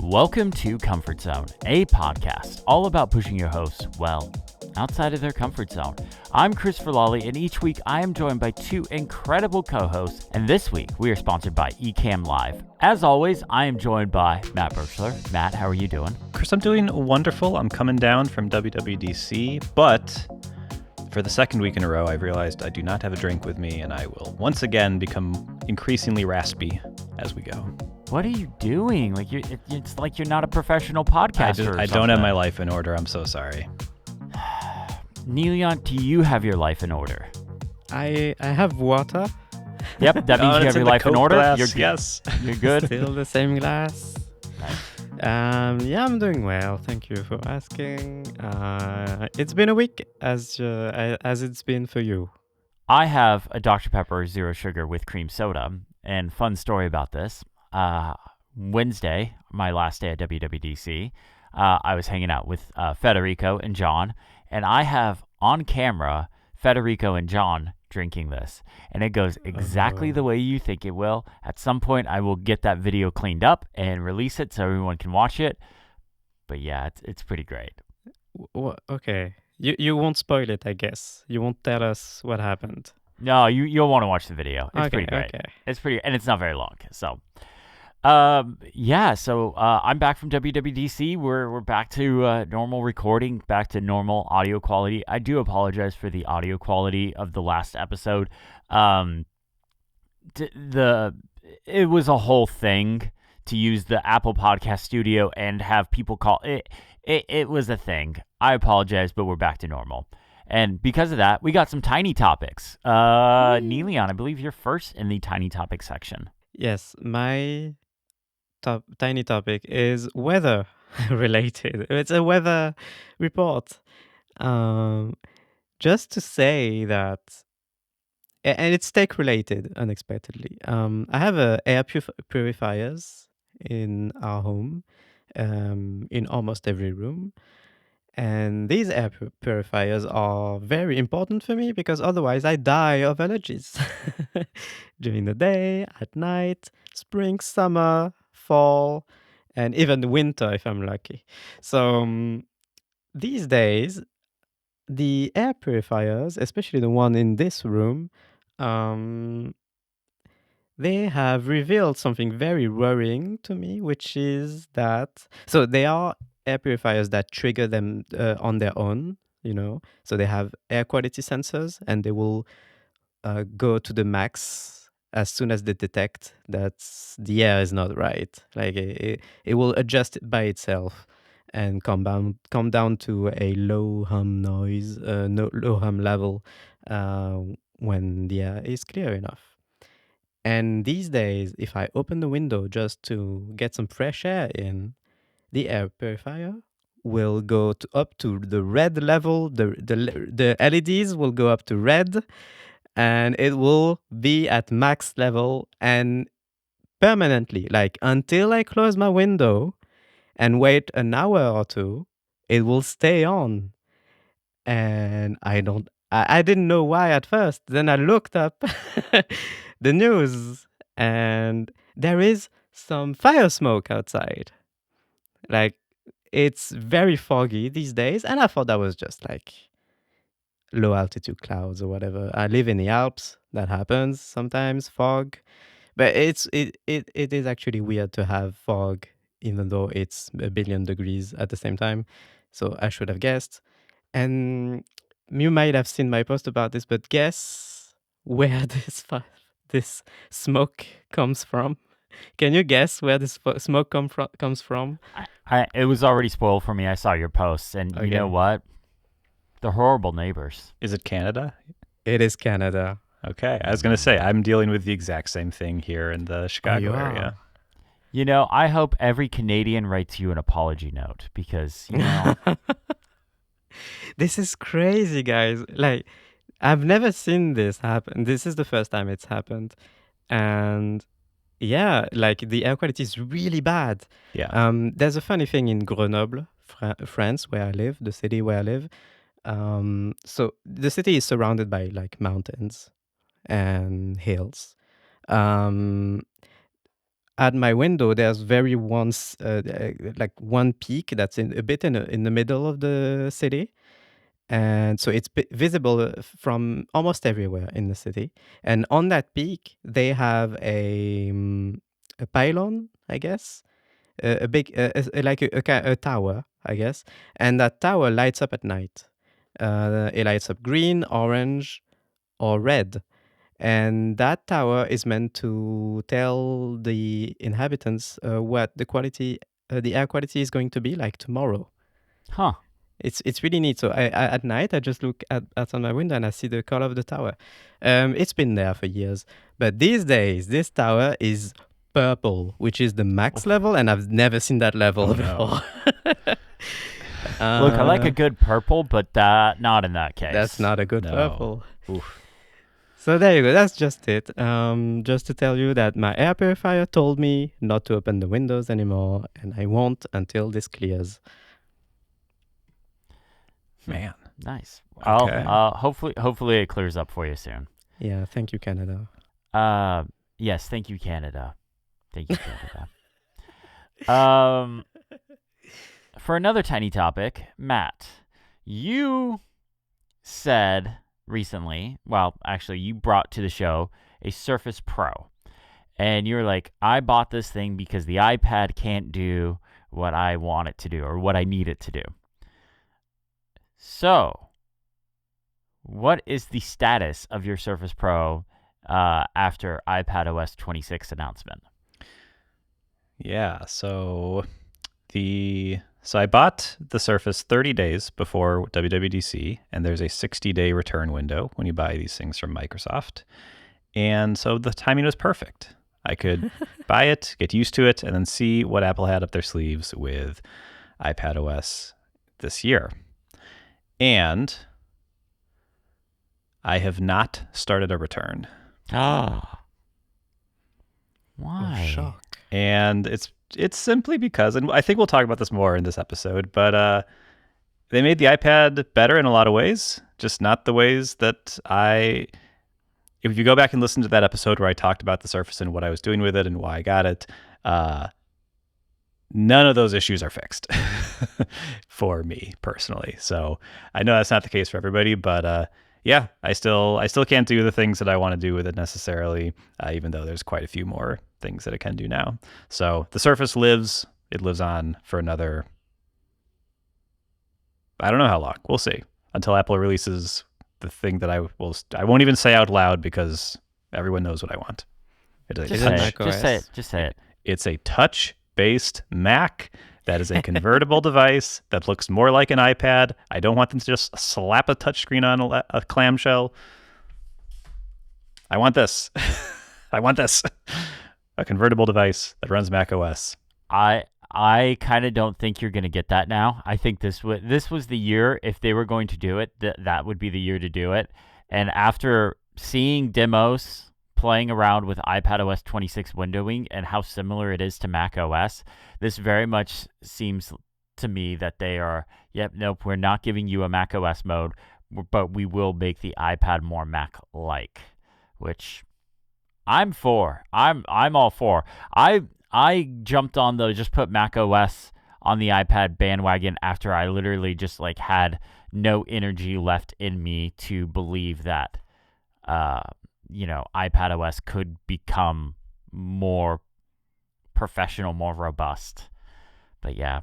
Welcome to Comfort Zone, a podcast all about pushing your hosts, well, outside of their comfort zone. I'm Christopher Lawley, and each week I am joined by two incredible co-hosts, and this week we are sponsored by Ecamm Live. As always, I am joined by Matt Birchler. Matt, how are you doing? Chris, I'm doing wonderful. I'm coming down from WWDC, but for the second week in a row, I've realized I do not have a drink with me, and I will once again become increasingly raspy as we go. What are you doing? It's like you're not a professional podcaster. I don't have my life in order. I'm so sorry. Niléane, do you have your life in order? I have water. Yep, that means you have your life in order. Glass. You're good. Yes. You're good. Still the same glass. Nice. Yeah, I'm doing well. Thank you for asking. It's been a week as it's been for you. I have a Dr. Pepper Zero Sugar with cream soda, and fun story about this. Wednesday, my last day at WWDC, I was hanging out with Federico and John, and I have on camera Federico and John drinking this, and it goes exactly the way you think it will. At some point, I will get that video cleaned up and release it so everyone can watch it. But yeah, it's pretty great. Okay. You won't spoil it, I guess. You won't tell us what happened. No, you'll want to watch the video. It's pretty great. Okay. It's pretty, and it's not very long. So, I'm back from WWDC. We're back to normal recording, back to normal audio quality. I do apologize for the audio quality of the last episode. It was a whole thing to use the Apple Podcast Studio and have people call it. It was a thing. I apologize, but we're back to normal. And because of that, we got some tiny topics. Niléane, I believe you're first in the tiny topic section. Yes, my tiny topic is weather related. It's a weather report. Just to say that, and it's tech related unexpectedly. I have air purifiers in our home, in almost every room. And these air purifiers are very important for me because otherwise I die of allergies during the day, at night, spring, summer, fall, and even winter if I'm lucky. So these days, the air purifiers, especially the one in this room, they have revealed something very worrying to me, which is that, so they are air purifiers that trigger them on their own, so they have air quality sensors, and they will go to the max as soon as they detect that the air is not right. Like it will adjust it by itself and come down to a low hum noise, low hum level when the air is clear enough. And these days, if I open the window just to get some fresh air in, the air purifier will go up to the red level. The LEDs will go up to red, and it will be at max level and permanently, like until I close my window and wait an hour or two, it will stay on. And I didn't know why at first. Then I looked up the news, and there is some fire smoke outside. Like, it's very foggy these days, and I thought that was just like low altitude clouds or whatever. I live in the Alps. That happens sometimes, fog. But it is actually weird to have fog, even though it's a billion degrees at the same time. So I should have guessed. And you might have seen my post about this, but guess where this smoke comes from? Can you guess where this smoke comes from? It was already spoiled for me. I saw your posts, and You know what? They're horrible neighbors. Is it Canada? It is Canada. Okay. I was going to say, I'm dealing with the exact same thing here in the Chicago area. I hope every Canadian writes you an apology note because, This is crazy, guys. Like, I've never seen this happen. This is the first time it's happened. And yeah, like the air quality is really bad. Yeah. There's a funny thing in Grenoble, France, where I live, the city where I live. So the city is surrounded by like mountains and hills. at my window, there's like one peak that's a bit in the middle of the city. And so it's visible from almost everywhere in the city. And on that peak, they have a pylon, I guess, a big, like a tower, I guess. And that tower lights up at night. It lights up green, orange, or red. And that tower is meant to tell the inhabitants what the air quality is going to be like tomorrow. Huh. It's really neat. So at night, I just look at on my window and I see the color of the tower. It's been there for years, but these days, this tower is purple, which is the max level, and I've never seen that level before. Look, I like a good purple, but not in that case. That's not a good No. purple. Oof. So there you go. That's just it. Just to tell you that my air purifier told me not to open the windows anymore, and I won't until this clears. Man. Nice. Okay. Hopefully it clears up for you soon. Yeah, thank you, Canada. Yes, thank you, Canada. Thank you, Canada. For another tiny topic, Matt, you said recently, well, actually, you brought to the show a Surface Pro. And you're like, I bought this thing because the iPad can't do what I want it to do or what I need it to do. So, what is the status of your Surface Pro after iPadOS 26 announcement? Yeah, so I bought the Surface 30 days before WWDC, and there's a 60-day return window when you buy these things from Microsoft. And so the timing was perfect. I could buy it, get used to it, and then see what Apple had up their sleeves with iPadOS this year. And I have not started a return. Ah. Why? Oh, shock. And it's simply because, and I think we'll talk about this more in this episode, but they made the iPad better in a lot of ways, just not the ways that if you go back and listen to that episode where I talked about the Surface and what I was doing with it and why I got it, none of those issues are fixed for me personally. So I know that's not the case for everybody, but yeah, I still can't do the things that I want to do with it necessarily, even though there's quite a few more things that it can do now. So the Surface lives on for another, I don't know how long. We'll see until Apple releases the thing that I won't even say out loud because everyone knows what I want. Just say it. It's a touch-based Mac that is a convertible device that looks more like an iPad. I don't want them to just slap a touchscreen on a clamshell. I want this. I want this. A convertible device that runs Mac OS. I kind of don't think you're going to get that now. I think this was the year, if they were going to do it, that would be the year to do it. And after seeing demos, playing around with iPadOS 26 windowing and how similar it is to Mac OS, this very much seems to me that they are, nope, we're not giving you a Mac OS mode, but we will make the iPad more Mac-like, which I'm for. I'm all for. I jumped on just put Mac OS on the iPad bandwagon after I literally just had no energy left in me to believe that iPadOS could become more professional, more robust. But yeah.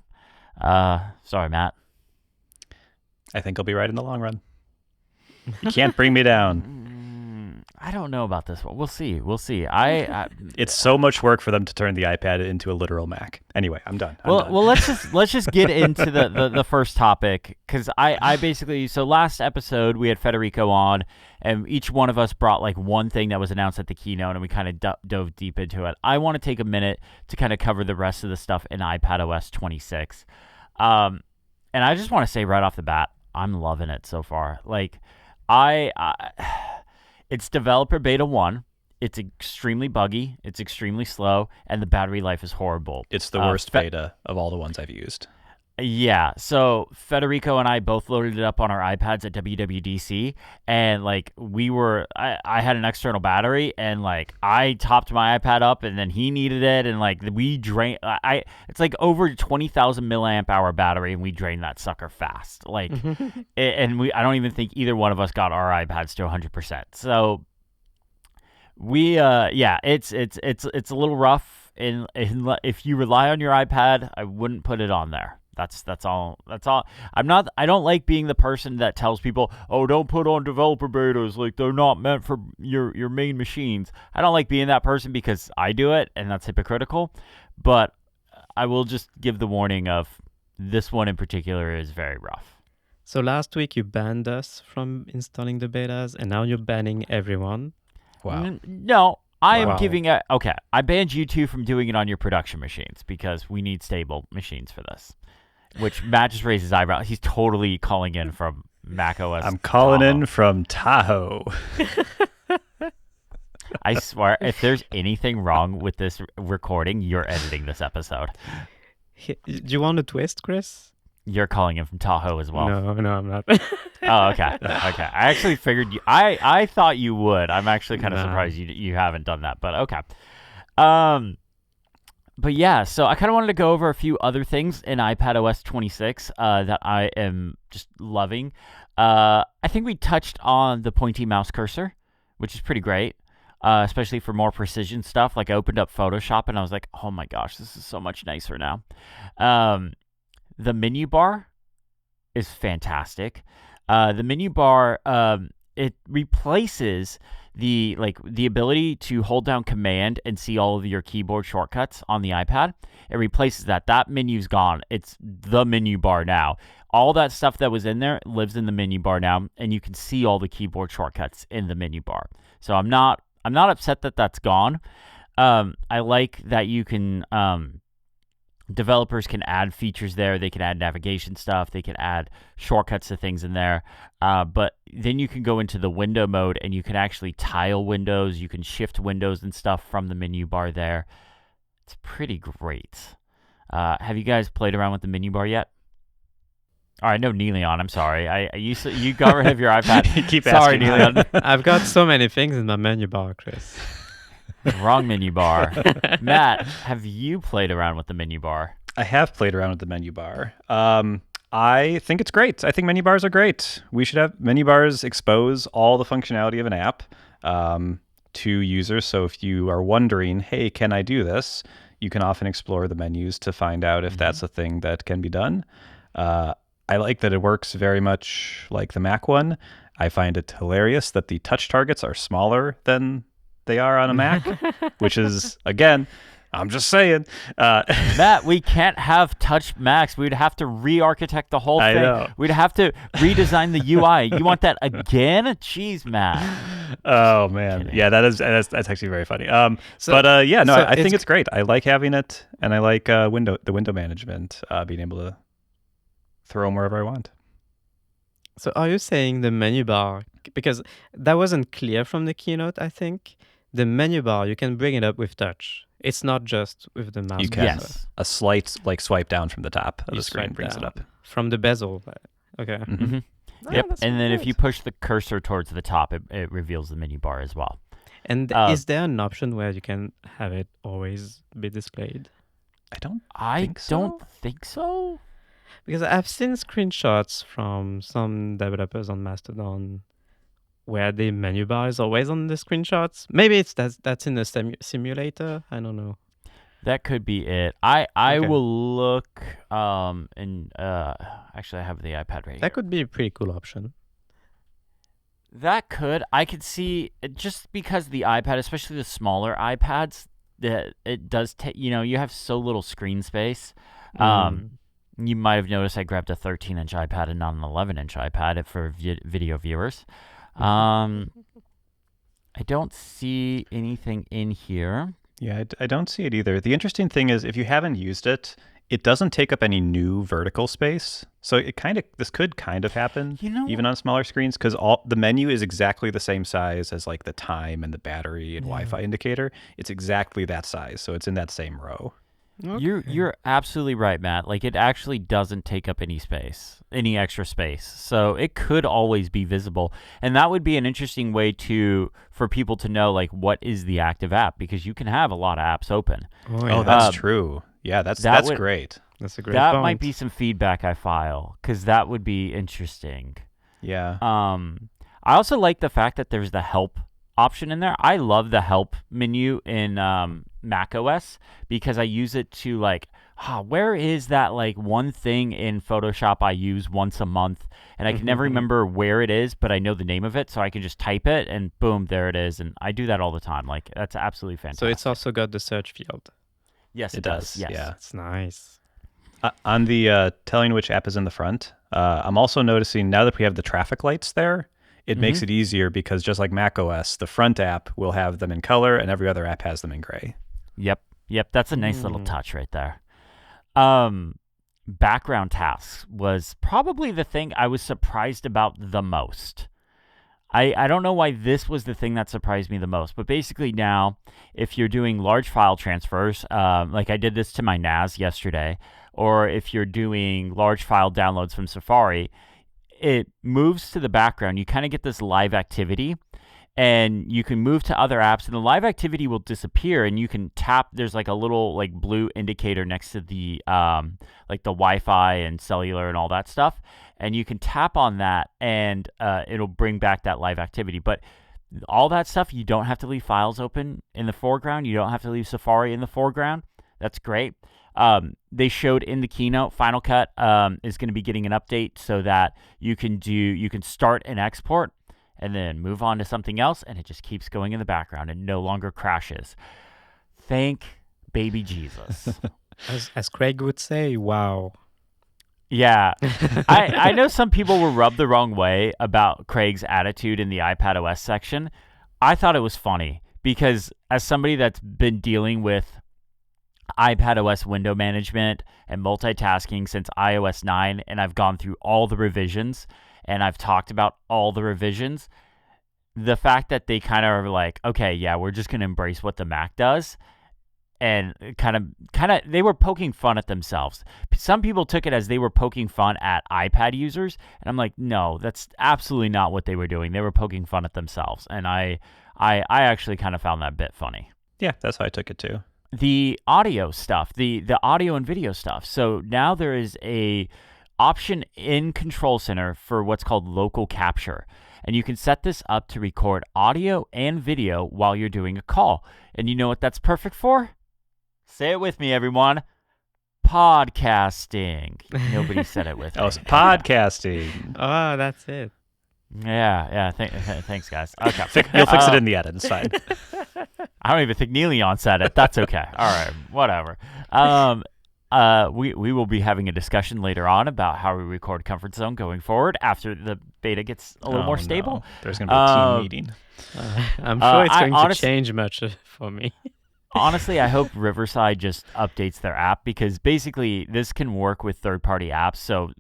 Sorry, Matt. I think I'll be right in the long run. You can't bring me down. I don't know about this one. We'll see. It's so much work for them to turn the iPad into a literal Mac. Anyway, I'm done. Well, let's just get into the first topic, because I basically, so last episode we had Federico on, and each one of us brought one thing that was announced at the keynote, and we kind of dove deep into it. I want to take a minute to kind of cover the rest of the stuff in iPadOS 26, and I just want to say right off the bat, I'm loving it so far. It's developer beta 1. It's extremely buggy. It's extremely slow, and the battery life is horrible. It's the worst beta of all the ones I've used. Yeah, so Federico and I both loaded it up on our iPads at WWDC, and like I had an external battery, and like I topped my iPad up, and then he needed it, and like we drained. It's like over 20,000 milliamp hour battery, and we drained that sucker fast. Like, I don't even think either one of us got our iPads to 100%. So yeah, it's a little rough, and if you rely on your iPad, I wouldn't put it on there. That's all. I don't like being the person that tells people, "Oh, don't put on developer betas, like they're not meant for your main machines." I don't like being that person because I do it, and that's hypocritical. But I will just give the warning of this one in particular is very rough. So last week you banned us from installing the betas, and now you're banning everyone. Wow. No, I am Wow. giving a okay. I banned you two from doing it on your production machines because we need stable machines for this. Which Matt just raised his eyebrow. He's totally calling in from macOS. I'm calling Tahoe. in from Tahoe. I swear, if there's anything wrong with this recording, you're editing this episode. Do you want a twist, Chris? You're calling in from Tahoe as well. No, I'm not. Oh, okay. Okay. I actually figured you. I thought you would. I'm actually kind of Nah. surprised you haven't done that, but okay. But yeah, so I kind of wanted to go over a few other things in iPadOS 26 that I am just loving. I think we touched on the pointy mouse cursor, which is pretty great, especially for more precision stuff. Like I opened up Photoshop and I was like, oh my gosh, this is so much nicer now. The menu bar is fantastic. The menu bar, it replaces the ability to hold down Command and see all of your keyboard shortcuts on the iPad. It replaces that. That menu's gone. It's the menu bar now. All that stuff that was in there lives in the menu bar now, and you can see all the keyboard shortcuts in the menu bar. So I'm not upset that that's gone. I like that you can developers can add features there. They can add navigation stuff. They can add shortcuts to things in there. But then you can go into the window mode and you can actually tile windows. You can shift windows and stuff from the menu bar there. It's pretty great. Have you guys played around with the menu bar yet? All right, no, Niléane, I'm sorry. You got rid of your iPad. You keep sorry, asking. Niléane. I've got so many things in my menu bar, Chris. Wrong menu bar. Matt, have you played around with the menu bar? I have played around with the menu bar. I think it's great. I think menu bars are great. We should have menu bars expose all the functionality of an app to users. So if you are wondering, hey, can I do this? You can often explore the menus to find out if that's a thing that can be done. I like that it works very much like the Mac one. I find it hilarious that the touch targets are smaller than they are on a Mac, which is, again, I'm just saying. Matt, we can't have touch Macs. We'd have to re-architect the whole thing. I know. We'd have to redesign the UI. You want that again? Jeez, Matt. Oh man, yeah, that's actually very funny. I think it's great. I like having it, and I like the window management, being able to throw them wherever I want. So are you saying the menu bar, because that wasn't clear from the keynote, I think, the menu bar, you can bring it up with touch. It's not just with the mouse. You can. Yes. A slight swipe down from the top of You the screen swipe brings it down. up. From the bezel. Okay. Mm-hmm. Ah, Yep. that's And then if great. you push the cursor towards the top, it reveals the menu bar as well. And is there an option where you can have it always be displayed? I don't think so. Because I've seen screenshots from some developers on Mastodon where the menu bar is always on the screenshots. Maybe that's in the simulator. I don't know. That could be it. I Okay. will look. Actually, I have the iPad right here. That could be a pretty cool option. I could see just because the iPad, especially the smaller iPads, that it does take. You have so little screen space. You might have noticed I grabbed a 13-inch iPad and not an 11-inch iPad for video viewers. I don't see anything in here. Yeah, I don't see it either. The interesting thing is, if you haven't used it, it doesn't take up any new vertical space. So this could kind of happen, even on smaller screens, because the menu is exactly the same size as like the time and the battery and Wi-Fi indicator. It's exactly that size, so it's in that same row. You're absolutely right, Matt. Like, it actually doesn't take up any extra space. So it could always be visible. And that would be an interesting way for people to know, like, what is the active app, because you can have a lot of apps open. Oh, that's true. Yeah, that's great. That's a great That point. might be some feedback I file, because that would be interesting. Yeah. I also like the fact that there's the help option in there. I love the help menu in macOS, because I use it to, like, where is that, like, one thing in Photoshop I use once a month, and I can never remember where it is, but I know the name of it, so I can just type it, and boom, there it is. And I do that all the time. Like, that's absolutely fantastic. So it's also got the search field. Yes, it does. Yes. Yeah, it's nice. On the telling which app is in the front, I'm also noticing now that we have the traffic lights there, it makes it easier, because just like macOS, the front app will have them in color and every other app has them in gray. Yep. That's a nice little touch right there. Background tasks was probably the thing I was surprised about the most. I don't know why this was the thing that surprised me the most, but basically now, if you're doing large file transfers, like I did this to my NAS yesterday, or if you're doing large file downloads from Safari, it moves to the background. You kind of get this live activity, and you can move to other apps, and the live activity will disappear, and you can tap. There's like a little, like, blue indicator next to the like the Wi-Fi and cellular and all that stuff, and you can tap on that, and it'll bring back that live activity. But all that stuff, you don't have to leave files open in the foreground. You don't have to leave Safari in the foreground. That's great. They showed in the keynote, Final Cut is going to be getting an update so that you can start an export and then move on to something else, and it just keeps going in the background and no longer crashes. Thank baby Jesus. As Craig would say, wow. Yeah. I know some people were rubbed the wrong way about Craig's attitude in the iPadOS section. I thought it was funny, because as somebody that's been dealing with iPadOS window management and multitasking since iOS 9, and I've gone through all the revisions, and I've talked about all the revisions, the fact that they kind of are like, okay, yeah, we're just going to embrace what the Mac does, and kind of they were poking fun at themselves. Some people took it as they were poking fun at iPad users, and I'm like, no, that's absolutely not what they were doing. They were poking fun at themselves, and I actually kind of found that bit funny. Yeah, that's how I took it too. The audio stuff, the audio and video stuff. So now there is a option in Control Center for what's called local capture. And you can set this up to record audio and video while you're doing a call. And you know what that's perfect for? Say it with me, everyone. Podcasting. Nobody said it with me. Oh, it's podcasting. Oh, that's it. Yeah. Thanks, guys. Okay. You'll fix it in the edit. It's fine. I don't even think Niléane said it. That's okay. All right, whatever. We will be having a discussion later on about how we record Comfort Zone going forward after the beta gets a little more stable. No. There's going to be a team meeting. I'm sure it's going to change much for me. Honestly, I hope Riverside just updates their app, because basically this can work with third-party apps. So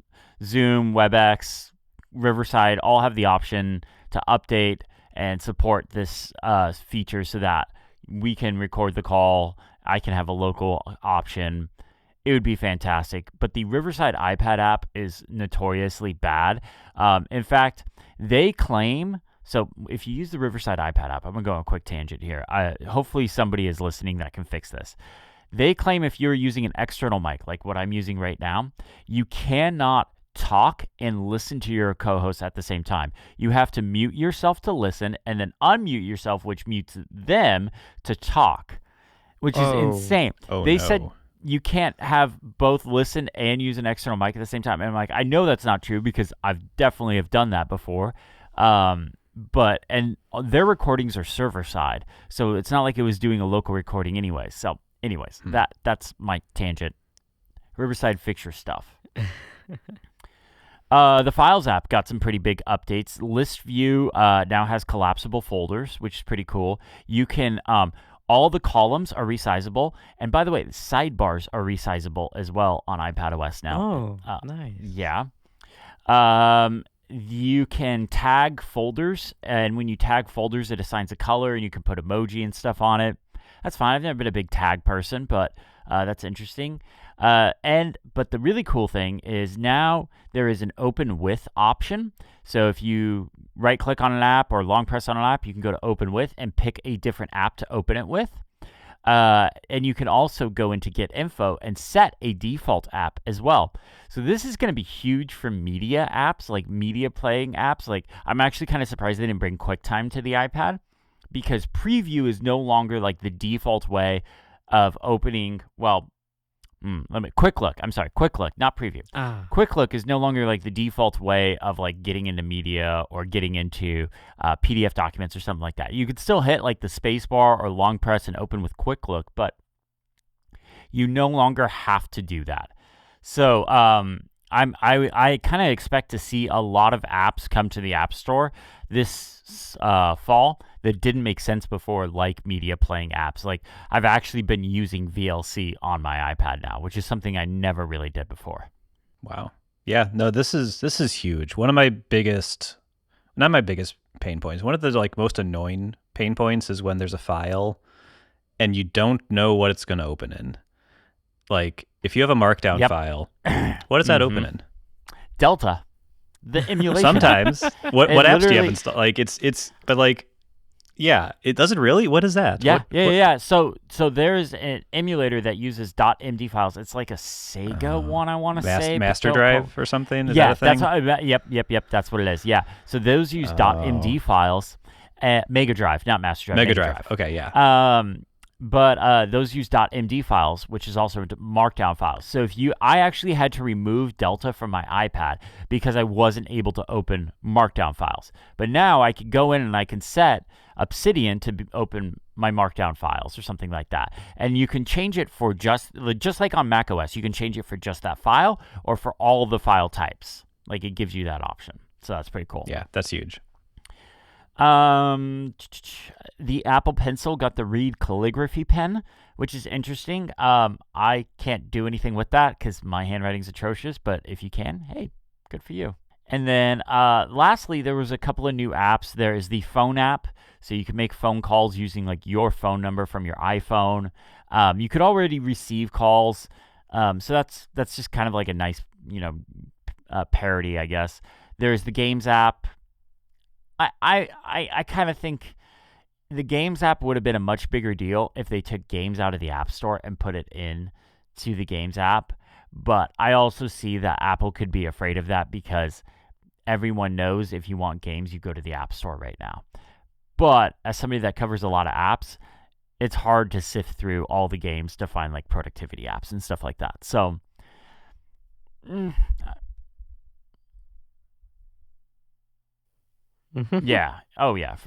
Zoom, WebEx, Riverside all have the option to update and support this feature so that we can record the call. I can have a local option. It would be fantastic. But the Riverside iPad app is notoriously bad. In fact, they claim, so if you use the Riverside iPad app, I'm going to go on a quick tangent here. Hopefully somebody is listening that can fix this. They claim if you're using an external mic, like what I'm using right now, you cannot talk and listen to your co-host at the same time. You have to mute yourself to listen and then unmute yourself, which mutes them to talk, which is insane. They said you can't have both listen and use an external mic at the same time. And I'm like, I know that's not true, because I've definitely have done that before. But their recordings are server side, so it's not like it was doing a local recording anyway. So anyways, that's my tangent. Riverside, fix your stuff. The Files app got some pretty big updates. List View now has collapsible folders, which is pretty cool. You can all the columns are resizable, and by the way, the sidebars are resizable as well on iPadOS now. Oh, nice. Yeah. You can tag folders, and when you tag folders, it assigns a color, and you can put emoji and stuff on it. That's fine. I've never been a big tag person, but that's interesting. But the really cool thing is now there is an open with option. So if you right click on an app or long press on an app, you can go to open with and pick a different app to open it with. And you can also go into Get Info and set a default app as well. So this is going to be huge for media apps, like media playing apps. Like I'm actually kind of surprised they didn't bring QuickTime to the iPad, because preview is no longer like the default way of opening. Well, Quick Look. I'm sorry, Quick Look, not preview. Quick Look is no longer like the default way of like getting into media or getting into PDF documents or something like that. You could still hit like the space bar or long press and open with Quick Look, but you no longer have to do that. So I kind of expect to see a lot of apps come to the App Store this fall that didn't make sense before, like media playing apps. Like I've actually been using VLC on my iPad now, which is something I never really did before. Wow. Yeah, no, this is huge. One of my biggest, not my biggest pain points, one of the like most annoying pain points is when there's a file and you don't know what it's going to open in. Like if you have a markdown file, what does that open in? Delta. The emulation. Sometimes. What apps do you have installed? Like but like, yeah, it doesn't really. What is that? Yeah. So there's an emulator that uses .md files. It's like a Sega one, I want to say. Master Drive or something? Is that a thing? Yep. That's what it is. Yeah. So those use .md files. Mega Drive, not Master Drive. Mega Drive. Okay, yeah. But those use .md files, which is also markdown files. So I actually had to remove Delta from my iPad because I wasn't able to open markdown files. But now I can go in and I can set Obsidian to open my markdown files or something like that. And you can change it for just like on macOS, you can change it for just that file or for all the file types. Like it gives you that option. So that's pretty cool. Yeah, that's huge. The Apple Pencil got the Read calligraphy pen, which is interesting. I can't do anything with that because my handwriting's atrocious, but if you can, hey, good for you. And then lastly, there was a couple of new apps. There is the phone app, so you can make phone calls using like your phone number from your iPhone. You could already receive calls, so that's just kind of like a nice, parody, I guess. There's the Games app. I kind of think the Games app would have been a much bigger deal if they took games out of the App Store and put it in to the Games app. But I also see that Apple could be afraid of that because everyone knows if you want games, you go to the App Store right now. But as somebody that covers a lot of apps, it's hard to sift through all the games to find like productivity apps and stuff like that. So, yeah. Oh, yeah.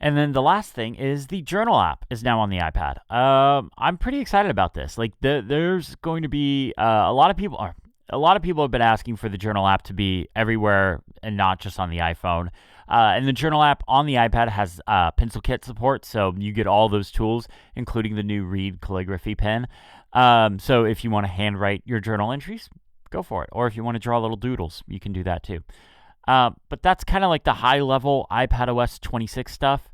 And then the last thing is the Journal app is now on the iPad. I'm pretty excited about this. Like, there's going to be a lot of people have been asking for the Journal app to be everywhere and not just on the iPhone. And the Journal app on the iPad has Pencil Kit support, so you get all those tools, including the new Read calligraphy pen. So if you want to handwrite your journal entries, go for it. Or if you want to draw little doodles, you can do that too. But that's kind of like the high-level iPadOS 26 stuff.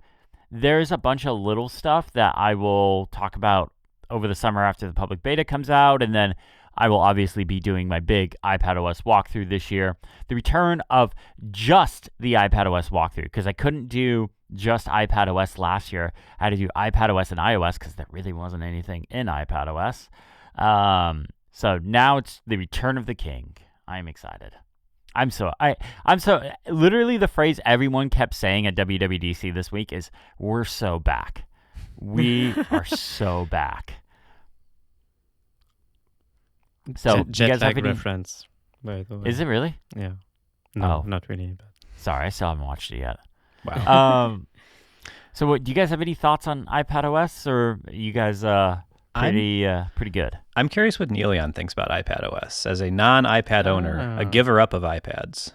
There's a bunch of little stuff that I will talk about over the summer after the public beta comes out, and then I will obviously be doing my big iPadOS walkthrough this year. The return of just the iPadOS walkthrough, because I couldn't do just iPadOS last year. I had to do iPadOS and iOS because there really wasn't anything in iPadOS. So now it's the return of the king. I'm excited. I'm so literally the phrase everyone kept saying at WWDC this week is "We're so back. We are so back." So jet lag reference, by the way. Is it really? Yeah. No, not really. But sorry, I still haven't watched it yet. Wow. So do you guys have any thoughts on iPadOS, or you guys pretty good? I'm curious what Niléane thinks about iPadOS as a non-iPad owner, a giver up of iPads.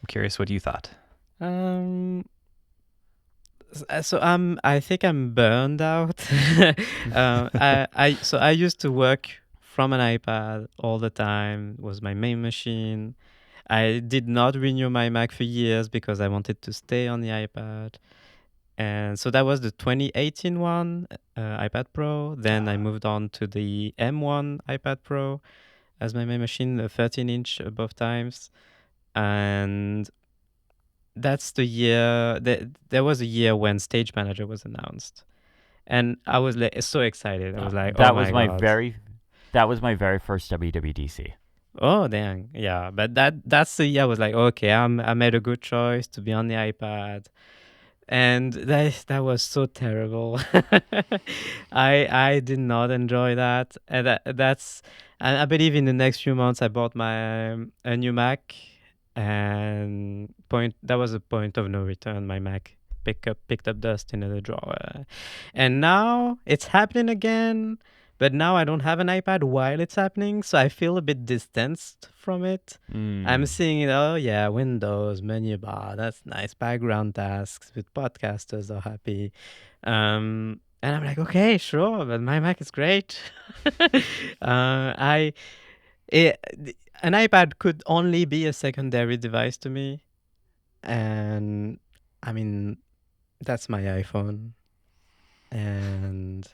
I'm curious what you thought. So I think I'm burned out. I used to work from an iPad all the time. It was my main machine. I did not renew my Mac for years because I wanted to stay on the iPad. And so that was the 2018 one, iPad Pro. Then I moved on to the M1 iPad Pro as my main machine, the 13-inch both times. And that's the year that there was a year when Stage Manager was announced. And I was so excited. I was like, that oh was my my God. that was my very first WWDC. Oh dang, yeah. But that's the year I was like, okay, I made a good choice to be on the iPad, and that was so terrible. I did not enjoy that, and and I believe in the next few months I bought my a new Mac, and that was a point of no return. My Mac picked up dust in the drawer, and now it's happening again. But now I don't have an iPad while it's happening, so I feel a bit distanced from it. I'm seeing it, oh yeah, Windows, menu bar, that's nice. Background tasks with podcasters are happy. And I'm like, okay, sure, but my Mac is great. An iPad could only be a secondary device to me. And I mean, that's my iPhone. And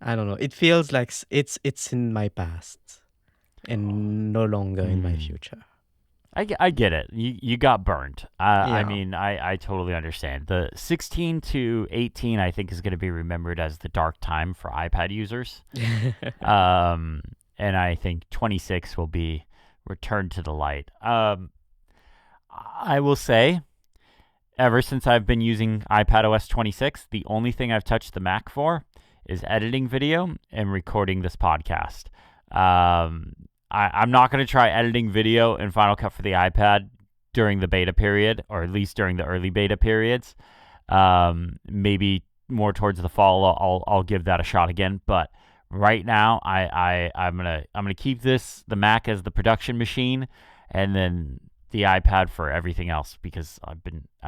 I don't know. It feels like it's in my past and no longer in my future. I get it. You got burned. I Yeah. mean, I totally understand. The 16 to 18, I think, is going to be remembered as the dark time for iPad users. And I think 26 will be returned to the light. I will say, ever since I've been using iPadOS 26, the only thing I've touched the Mac for is editing video and recording this podcast. I'm not going to try editing video in Final Cut for the iPad during the beta period, or at least during the early beta periods. Maybe more towards the fall, I'll give that a shot again. But right now, I'm gonna keep the Mac as the production machine, and then the iPad for everything else, because I've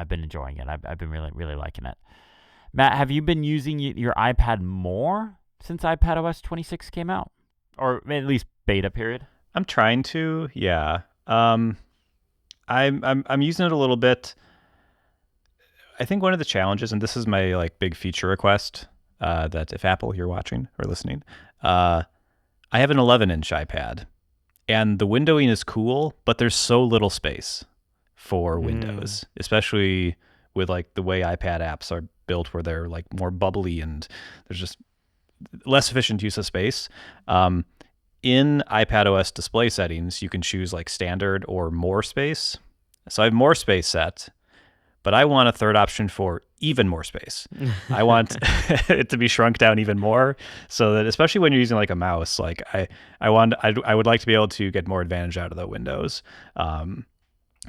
been enjoying it. I've been really liking it. Matt, have you been using your iPad more since iPadOS 26 came out, or at least beta period? I'm trying to, yeah. I'm using it a little bit. I think one of the challenges, and this is my like big feature request, that if Apple, you're watching or listening, I have an 11-inch iPad, and the windowing is cool, but there's so little space for Windows, especially with like the way iPad apps are built, where they're like more bubbly and there's just less efficient use of space. In iPadOS display settings, you can choose like standard or more space. So I have more space set, but I want a third option for even more space. I want it to be shrunk down even more, so that especially when you're using like a mouse, like I would like to be able to get more advantage out of the windows than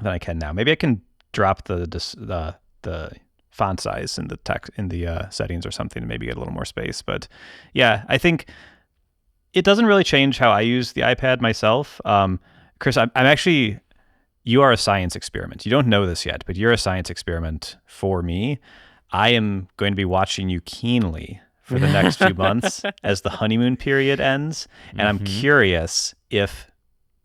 I can now. Maybe I can drop the font size in the text in the settings or something to maybe get a little more space. But yeah, I think it doesn't really change how I use the iPad myself. Chris, I'm actually, you are a science experiment. You don't know this yet, but you're a science experiment for me. I am going to be watching you keenly for the next few months as the honeymoon period ends. And I'm curious if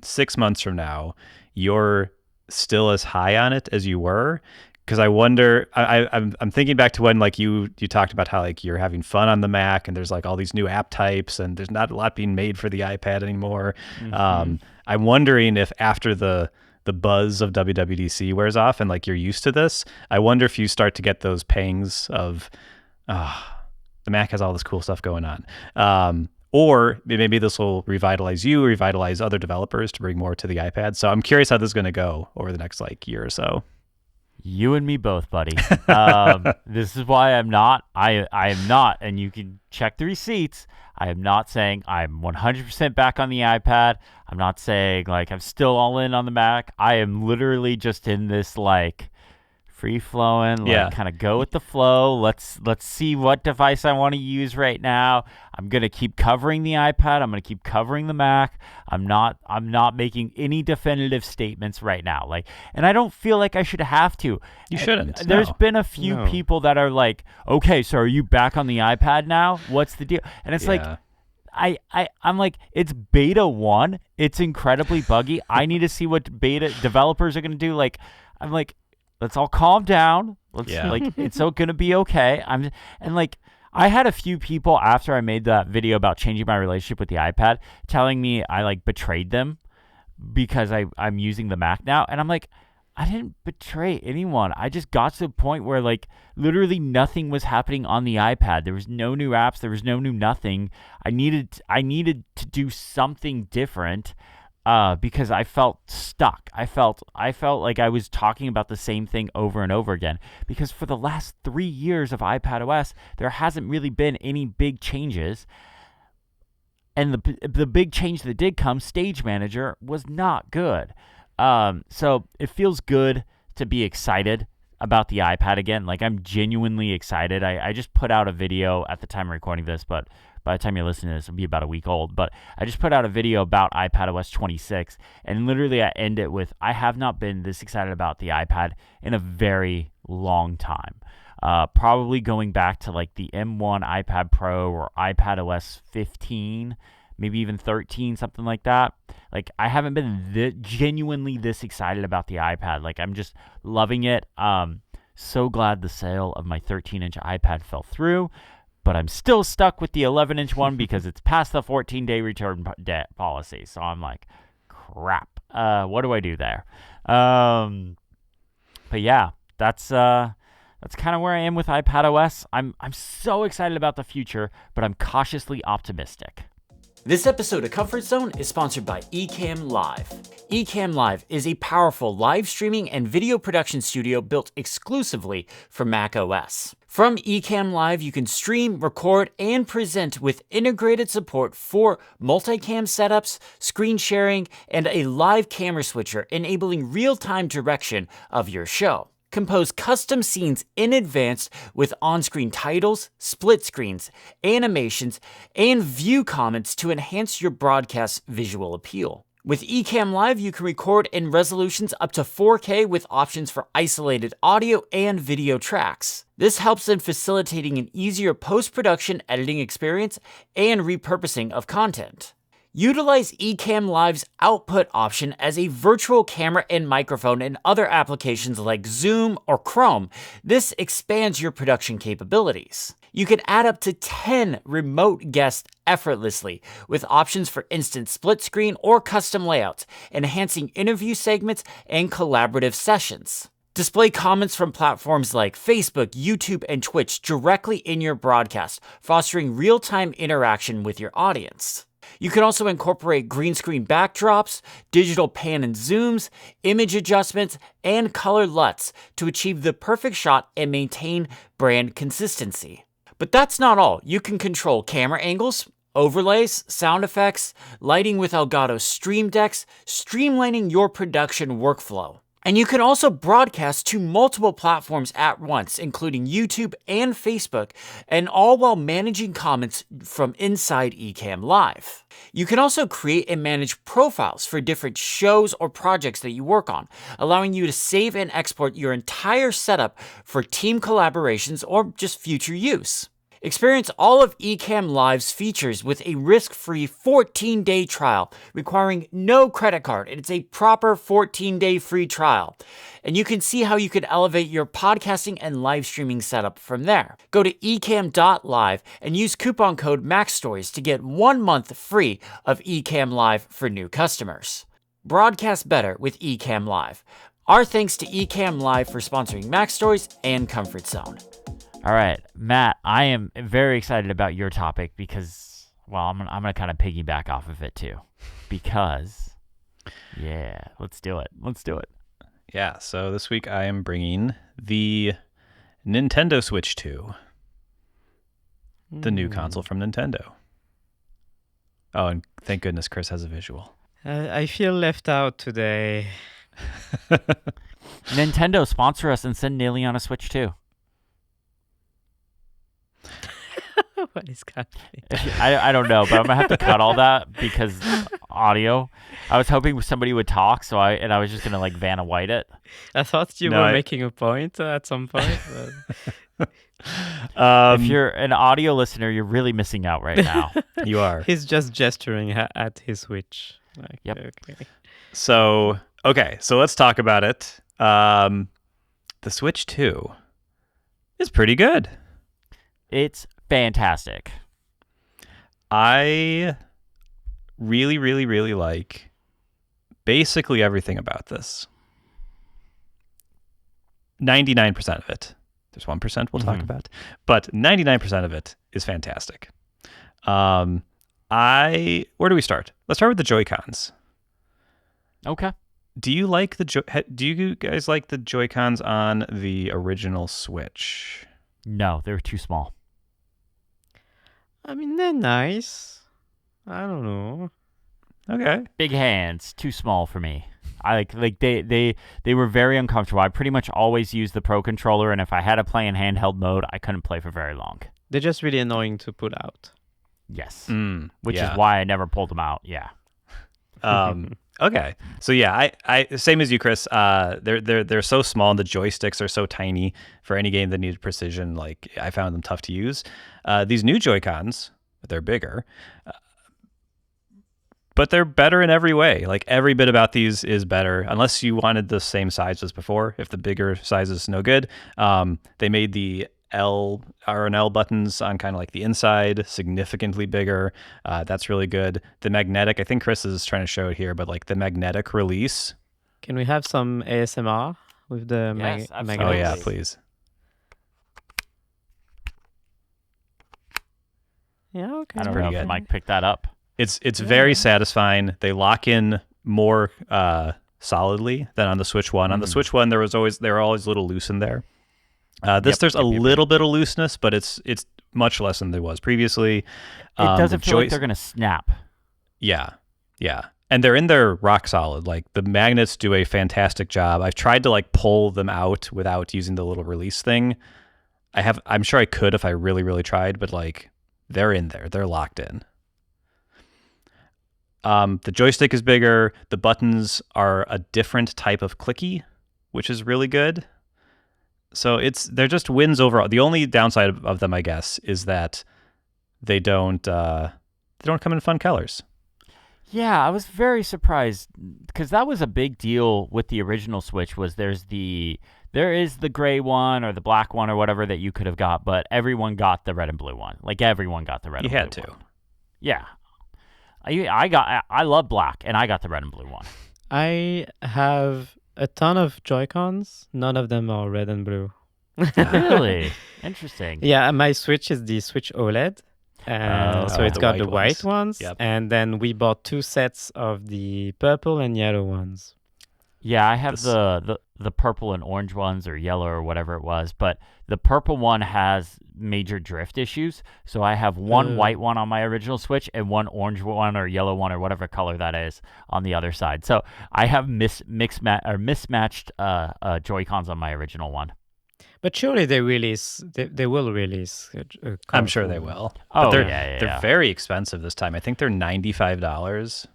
6 months from now, you're still as high on it as you were. Because I wonder, I'm thinking back to when like you talked about how like you're having fun on the Mac, and there's like all these new app types, and there's not a lot being made for the iPad anymore. I'm wondering if after the buzz of WWDC wears off and like you're used to this, I wonder if you start to get those pangs of, the Mac has all this cool stuff going on. Or maybe this will revitalize other developers to bring more to the iPad. So I'm curious how this is going to go over the next like year or so. You and me both, buddy. This is why I'm not. I am not, and you can check the receipts. I am not saying I'm 100% back on the iPad. I'm not saying like I'm still all in on the Mac. I am literally just in this like free flowing, like kind of go with the flow. Let's see what device I want to use right now. I'm gonna keep covering the iPad. I'm gonna keep covering the Mac. I'm not making any definitive statements right now. Like, and I don't feel like I should have to. You shouldn't. There's been a few people that are like, okay, so are you back on the iPad now? What's the deal? And it's like, I'm like, it's beta 1. It's incredibly buggy. I need to see what beta developers are going to do. Like, I'm like, let's all calm down. Like, it's going to be okay. I had a few people after I made that video about changing my relationship with the iPad telling me I like betrayed them because I'm using the Mac now. And I'm like, I didn't betray anyone. I just got to the point where like literally nothing was happening on the iPad. There was no new apps. There was no new nothing. I needed to do something different because I felt stuck. I felt like I was talking about the same thing over and over again because for the last 3 years of iPadOS, there hasn't really been any big changes. And the big change that did come, Stage Manager, was not good. So it feels good to be excited about the iPad again. Like, I'm genuinely excited. I just put out a video at the time of recording this, but by the time you're listening to this, it'll be about a week old. But I just put out a video about iPadOS 26, and literally I end it with, I have not been this excited about the iPad in a very long time. Probably going back to like the M1 iPad Pro or iPadOS 15, maybe even 13, something like that. Like, I haven't been genuinely this excited about the iPad. Like, I'm just loving it. So glad the sale of my 13-inch iPad fell through, but I'm still stuck with the 11-inch one because it's past the 14-day return policy. So I'm like, crap. What do I do there? But yeah, that's kind of where I am with iPadOS. I'm so excited about the future, but I'm cautiously optimistic. This episode of Comfort Zone is sponsored by Ecamm Live. Ecamm Live is a powerful live streaming and video production studio built exclusively for macOS. From Ecamm Live, you can stream, record, and present with integrated support for multicam setups, screen sharing, and a live camera switcher enabling real-time direction of your show. Compose custom scenes in advance with on-screen titles, split screens, animations, and view comments to enhance your broadcast's visual appeal. With Ecamm Live, you can record in resolutions up to 4K with options for isolated audio and video tracks. This helps in facilitating an easier post-production editing experience and repurposing of content. Utilize Ecamm Live's output option as a virtual camera and microphone in other applications like Zoom or Chrome. This expands your production capabilities. You can add up to 10 remote guests effortlessly with options for instant split screen or custom layouts, enhancing interview segments and collaborative sessions. Display comments from platforms like Facebook, YouTube, and Twitch directly in your broadcast, fostering real-time interaction with your audience. You can also incorporate green screen backdrops, digital pan and zooms, image adjustments, and color LUTs to achieve the perfect shot and maintain brand consistency. But that's not all. You can control camera angles, overlays, sound effects, lighting with Elgato Stream Decks, streamlining your production workflow. And you can also broadcast to multiple platforms at once, including YouTube and Facebook, and all while managing comments from inside Ecamm Live. You can also create and manage profiles for different shows or projects that you work on, allowing you to save and export your entire setup for team collaborations or just future use. Experience all of Ecamm Live's features with a risk-free 14-day trial requiring no credit card. It's a proper 14-day free trial. And you can see how you could elevate your podcasting and live streaming setup from there. Go to ecamm.live and use coupon code MACSTORIES to get 1 month free of Ecamm Live for new customers. Broadcast better with Ecamm Live. Our thanks to Ecamm Live for sponsoring MacStories and Comfort Zone. All right, Matt, I am very excited about your topic because, well, I'm going to kind of piggyback off of it too. Because, yeah, let's do it. Yeah, so this week I am bringing the Nintendo Switch 2, the new console from Nintendo. Oh, and thank goodness Chris has a visual. I feel left out today. Nintendo, sponsor us and send Niléane a Switch 2. What is happening? I don't know, but I'm gonna have to cut all that because audio. I was hoping somebody would talk, so I was just gonna like Vanna White it. I thought you were making a point at some point. But If you're an audio listener, you're really missing out right now. You are. He's just gesturing at his Switch. Like, Yep. Okay. So let's talk about it. The Switch 2 is pretty good. It's fantastic. I really, really, really like basically everything about this. 99% of it. There's 1% we'll talk about, but 99% of it is fantastic. Where do we start? Let's start with the Joy-Cons. Okay. Do you guys like the Joy-Cons on the original Switch? No, they're too small. I mean, they're nice. I don't know. Okay. Big hands, too small for me. I like they were very uncomfortable. I pretty much always used the Pro controller, and if I had to play in handheld mode, I couldn't play for very long. They're just really annoying to put out. Yes. Which yeah. is why I never pulled them out. Yeah. Okay. So yeah, I same as you, Chris. They're so small, and the joysticks are so tiny for any game that needed precision. Like, I found them tough to use. These new Joy-Cons, they're bigger, but they're better in every way. Like, every bit about these is better, unless you wanted the same size as before. If the bigger size is no good, they made the R and L buttons on kind of like the inside significantly bigger. That's really good. The magnetic, I think Chris is trying to show it here, but like the magnetic release. Can we have some ASMR with the Yes, absolutely. magnet? Oh yeah, please. Yeah, okay. I don't pretty know if good. Mike picked that up. It's very satisfying. They lock in more solidly than on the Switch 1. On the Switch 1, they were always a little loose in there. There's a little bit of looseness, but it's much less than there was previously. It doesn't feel like they're gonna snap. Yeah, and they're in there rock solid. Like, the magnets do a fantastic job. I've tried to like pull them out without using the little release thing. I'm sure I could if I really, really tried, but like, they're in there. They're locked in. The joystick is bigger. The buttons are a different type of clicky, which is really good. So they're just wins overall. The only downside of them, I guess, is that they don't come in fun colors. Yeah, I was very surprised because that was a big deal with the original Switch. There is the gray one or the black one or whatever that you could have got, but everyone got the red and blue one. Like, everyone got the red and blue one. You had to. Yeah. I love black, and I got the red and blue one. I have a ton of Joy-Cons. None of them are red and blue. Really? Interesting. Yeah, my Switch is the Switch OLED. So it's got the white ones. Yep. And then we bought 2 sets of the purple and yellow ones. Yeah, I have the purple and orange ones, or yellow, or whatever it was, but the purple one has major drift issues, so I have one white one on my original Switch and one orange one or yellow one or whatever color that is on the other side. So I have mismatched Joy-Cons on my original one. But surely they will release. I'm sure they will. Oh, but yeah. They're very expensive this time. I think they're $95.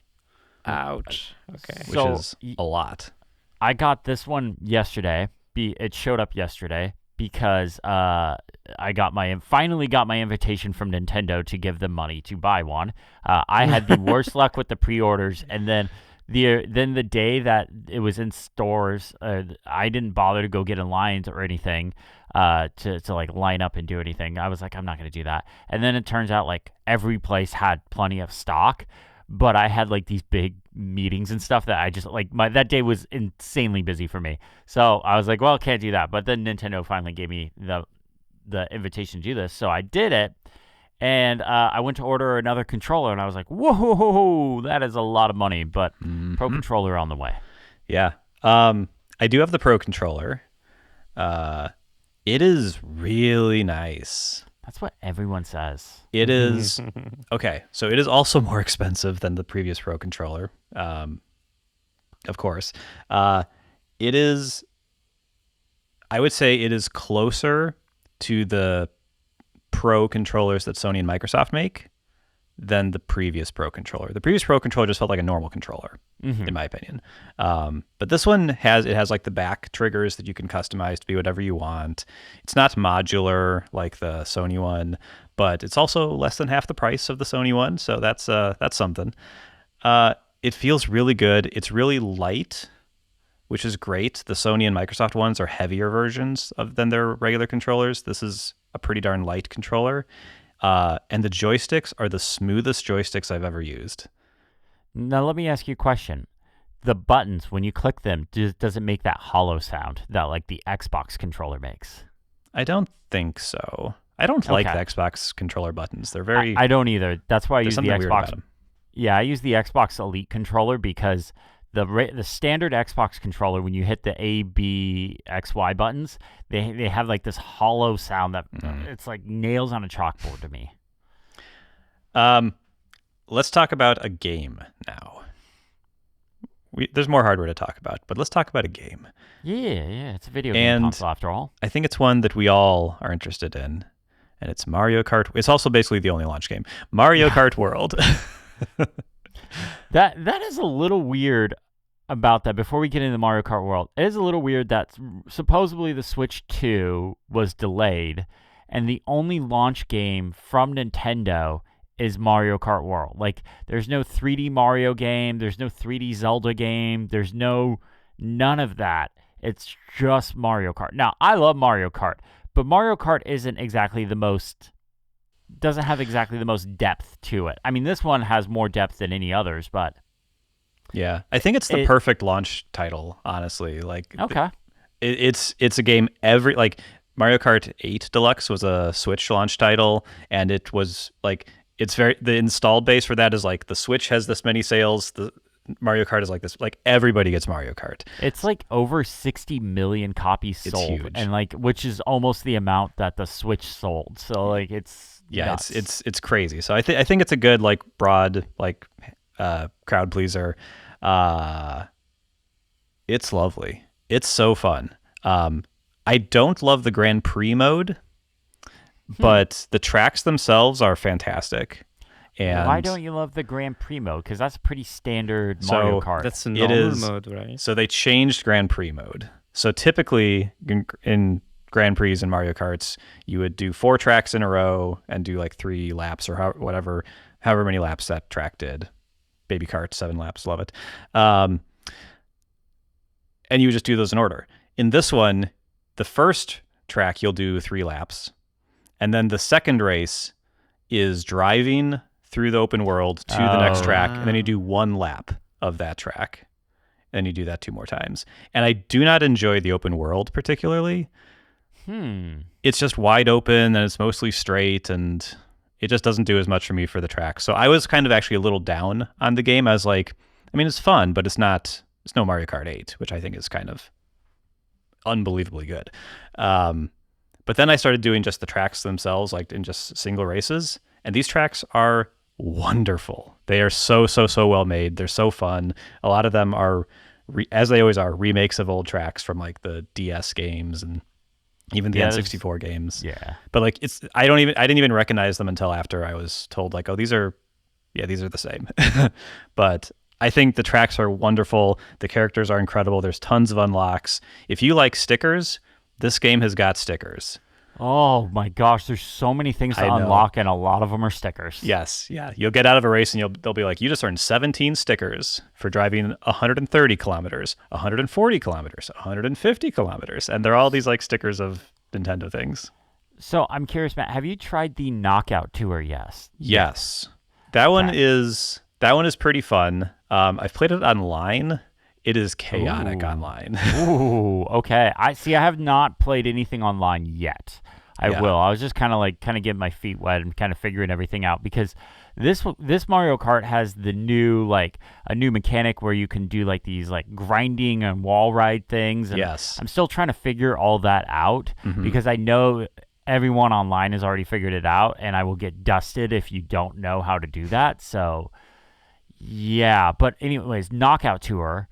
Ouch. Okay. Which is a lot. I got this one yesterday. It showed up yesterday because I finally got my invitation from Nintendo to give them money to buy one. I had the worst luck with the pre-orders, and then the day that it was in stores, I didn't bother to go get in lines or anything to like line up and do anything. I was like, I'm not going to do that. And then it turns out like every place had plenty of stock, but I had like these big meetings and stuff that I just like that day was insanely busy for me. So I was like, well, can't do that. But then Nintendo finally gave me the invitation to do this, so I did it. And I went to order another controller, and I was like, whoa, that is a lot of money. But Pro controller on the way. Yeah. I do have the Pro controller. It is really nice. That's what everyone says. It is. Okay, so it is also more expensive than the previous Pro controller. Of course. It is, I would say it is closer to the Pro controllers that Sony and Microsoft make than the previous Pro Controller. The previous Pro Controller just felt like a normal controller, Mm-hmm. in my opinion. But this one has like the back triggers that you can customize to be whatever you want. It's not modular like the Sony one, but it's also less than half the price of the Sony one, so that's something. It feels really good. It's really light, which is great. The Sony and Microsoft ones are heavier versions than their regular controllers. This is a pretty darn light controller. And the joysticks are the smoothest joysticks I've ever used. Now, let me ask you a question. The buttons, when you click them, does it make that hollow sound that like the Xbox controller makes? I don't think so. I don't like the Okay. Xbox controller buttons. They're very... I don't either. That's why I there's use the something weird about Xbox. them. Yeah, I use the Xbox Elite controller because the standard Xbox controller, when you hit the A, B, X, Y buttons, they have like this hollow sound that it's like nails on a chalkboard to me. Let's talk about a game now. There's more hardware to talk about, but let's talk about a game. Yeah, it's a video game And console after all. I think it's one that we all are interested in, and it's Mario Kart. It's also basically the only launch game. Mario Kart World. That is a little weird about that. Before we get into the Mario Kart World, it is a little weird that supposedly the Switch 2 was delayed, and the only launch game from Nintendo is Mario Kart World. Like, there's no 3D Mario game, there's no 3D Zelda game, there's none of that. It's just Mario Kart. Now, I love Mario Kart, but Mario Kart doesn't have exactly the most depth to it. I mean, this one has more depth than any others, but Yeah, I think it's the perfect launch title, honestly. Like, okay. It's a game like Mario Kart 8 Deluxe was a Switch launch title, and it was like the installed base for that is like the Switch has this many sales, the Mario Kart is like this, like everybody gets Mario Kart. It's like over 60 million copies It's sold, huge. and like which is almost the amount that the Switch sold. So like it's nuts. It's crazy. So I think it's a good like broad like crowd pleaser. It's lovely. It's so fun. I don't love the Grand Prix mode, but the tracks themselves are fantastic. And why don't you love the Grand Prix mode? Because that's pretty standard Mario Kart. That's a It normal is- mode, right? So they changed Grand Prix mode. So typically in Grand Prix and Mario Karts, you would do 4 tracks in a row and do like 3 laps or however many laps that track did. Baby Kart, 7 laps, love it. And you would just do those in order. In this one, the first track you'll do 3 laps, and then the second race is driving through the open world to the next track, and then you do 1 lap of that track, and you do that 2 more times. And I do not enjoy the open world particularly. It's just wide open and it's mostly straight, and it just doesn't do as much for me for the track. So I was kind of actually a little down on the game. I was like, I mean, it's fun, but it's no Mario Kart 8, which I think is kind of unbelievably good. But then I started doing just the tracks themselves, like in just single races. And these tracks are wonderful. They are so well made. They're so fun. A lot of them are, as they always are, remakes of old tracks from like the DS games and even the N64 games. Yeah. But like I didn't even recognize them until after I was told like, oh, these are the same. But I think the tracks are wonderful. The characters are incredible. There's tons of unlocks. If you like stickers, this game has got stickers. Oh my gosh, there's so many things to unlock, and a lot of them are stickers. Yes, yeah. You'll get out of a race and they'll be like, you just earned 17 stickers for driving 130 kilometers, 140 kilometers, 150 kilometers. And they're all these like stickers of Nintendo things. So I'm curious, Matt, have you tried the Knockout Tour yet? Yes. That one is pretty fun. I've played it online. It is chaotic online. Ooh, okay. I have not played anything online yet. I will. I was just kind of getting my feet wet and kind of figuring everything out, because this Mario Kart has a new mechanic where you can do like these like grinding and wall ride things. And Yes. I'm still trying to figure all that out, because I know everyone online has already figured it out, and I will get dusted if you don't know how to do that. So yeah, but anyways, Knockout Tour,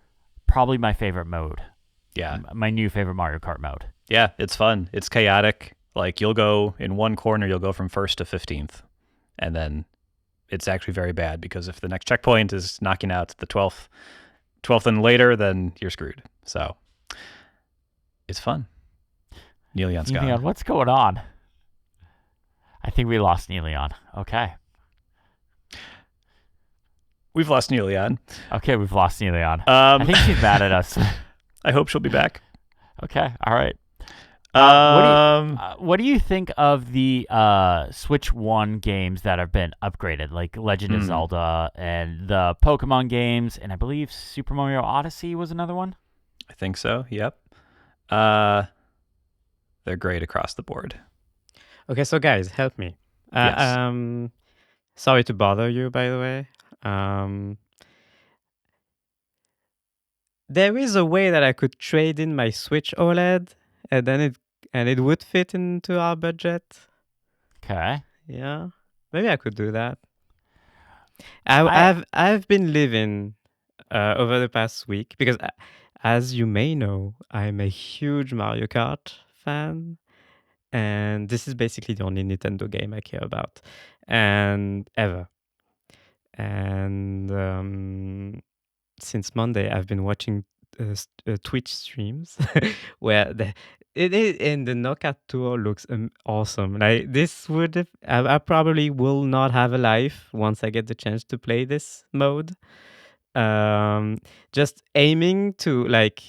probably my favorite mode. Yeah. My new favorite Mario Kart mode. Yeah, it's fun. It's chaotic. Like you'll go in one corner, you'll go from 1st to 15th. And then it's actually very bad, because if the next checkpoint is knocking out the 12th and later, then you're screwed. So it's fun. Niléane's gone. Niléane, what's going on? I think we lost Niléane. Okay. We've lost Niléane. Okay, we've lost Niléane. I think she's mad at us. I hope she'll be back. Okay, all right. Um, What do you think of the Switch 1 games that have been upgraded, like Legend of Zelda and the Pokemon games, and I believe Super Mario Odyssey was another one? I think so. Yep. They're great across the board. Okay, so guys, help me. Yes. Sorry to bother you, by the way. There is a way that I could trade in my Switch OLED, and then it would fit into our budget. Okay. Yeah, maybe I could do that. I've been living over the past week because, as you may know, I'm a huge Mario Kart fan, and this is basically the only Nintendo game I care about, and ever. And since Monday, I've been watching Twitch streams where the knockout tour looks awesome. Like this I probably will not have a life once I get the chance to play this mode. Just aiming to like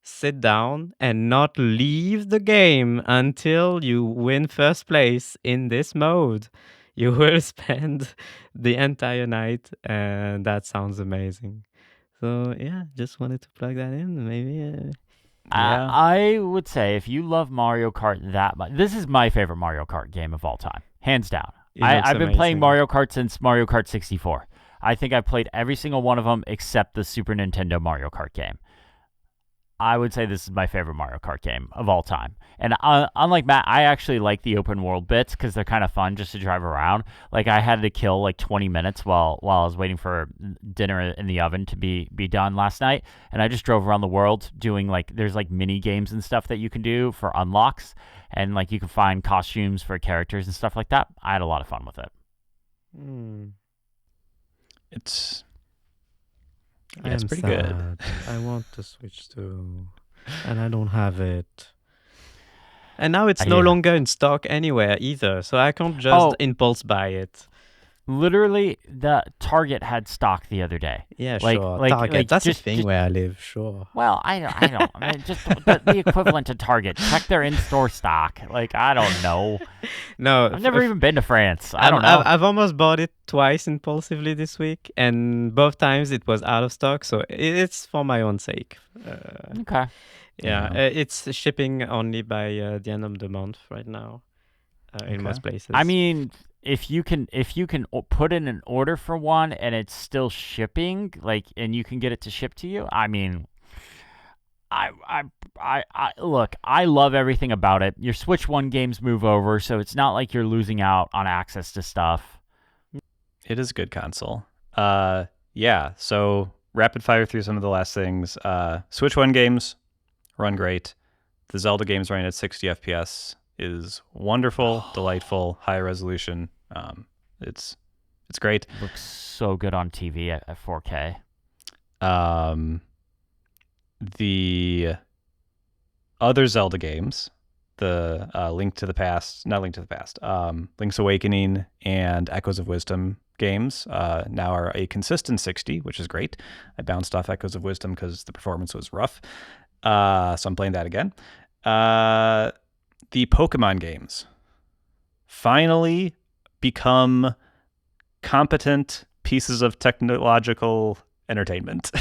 sit down and not leave the game until you win first place in this mode. You will spend the entire night, and that sounds amazing. So yeah, just wanted to plug that in. Maybe. Yeah. I would say if you love Mario Kart that much, this is my favorite Mario Kart game of all time, hands down. I've been playing Mario Kart since Mario Kart 64. I think I've played every single one of them except the Super Nintendo Mario Kart game. I would say this is my favorite Mario Kart game of all time. And unlike Matt, I actually like the open world bits because they're kind of fun just to drive around. Like I had to kill like 20 minutes while I was waiting for dinner in the oven to be done last night, and I just drove around the world doing like there's like mini games and stuff that you can do for unlocks, and like you can find costumes for characters and stuff like that. I had a lot of fun with it. It's sad. pretty good. I want to Switch too, and I don't have it. And now it's no longer in stock anywhere either, so I can't just impulse buy it. Literally, the Target had stock the other day. Yeah, sure. Target. That's the thing where I live, sure. Well, I don't. I mean, just the equivalent to Target. Check their in-store stock. Like, I don't know. No. I've never even been to France. I don't know. I've almost bought it twice impulsively this week, and both times it was out of stock, so it's for my own sake. Okay. Yeah, it's shipping only by the end of the month right now in most places. I mean, if you can put in an order for one and it's still shipping, like, and you can get it to ship to you, I mean, I look, I love everything about it. Your Switch 1 games move over, so it's not like you're losing out on access to stuff. It is a good console. Yeah, so rapid fire through some of the last things. Switch 1 games run great. The Zelda games running at 60 FPS is wonderful, delightful, high resolution. It's great. Looks so good on TV at 4K. The other Zelda games, the Link's Awakening and Echoes of Wisdom games now are a consistent 60, which is great. I bounced off Echoes of Wisdom because the performance was rough. So I'm playing that again. The Pokemon games finally become competent pieces of technological entertainment.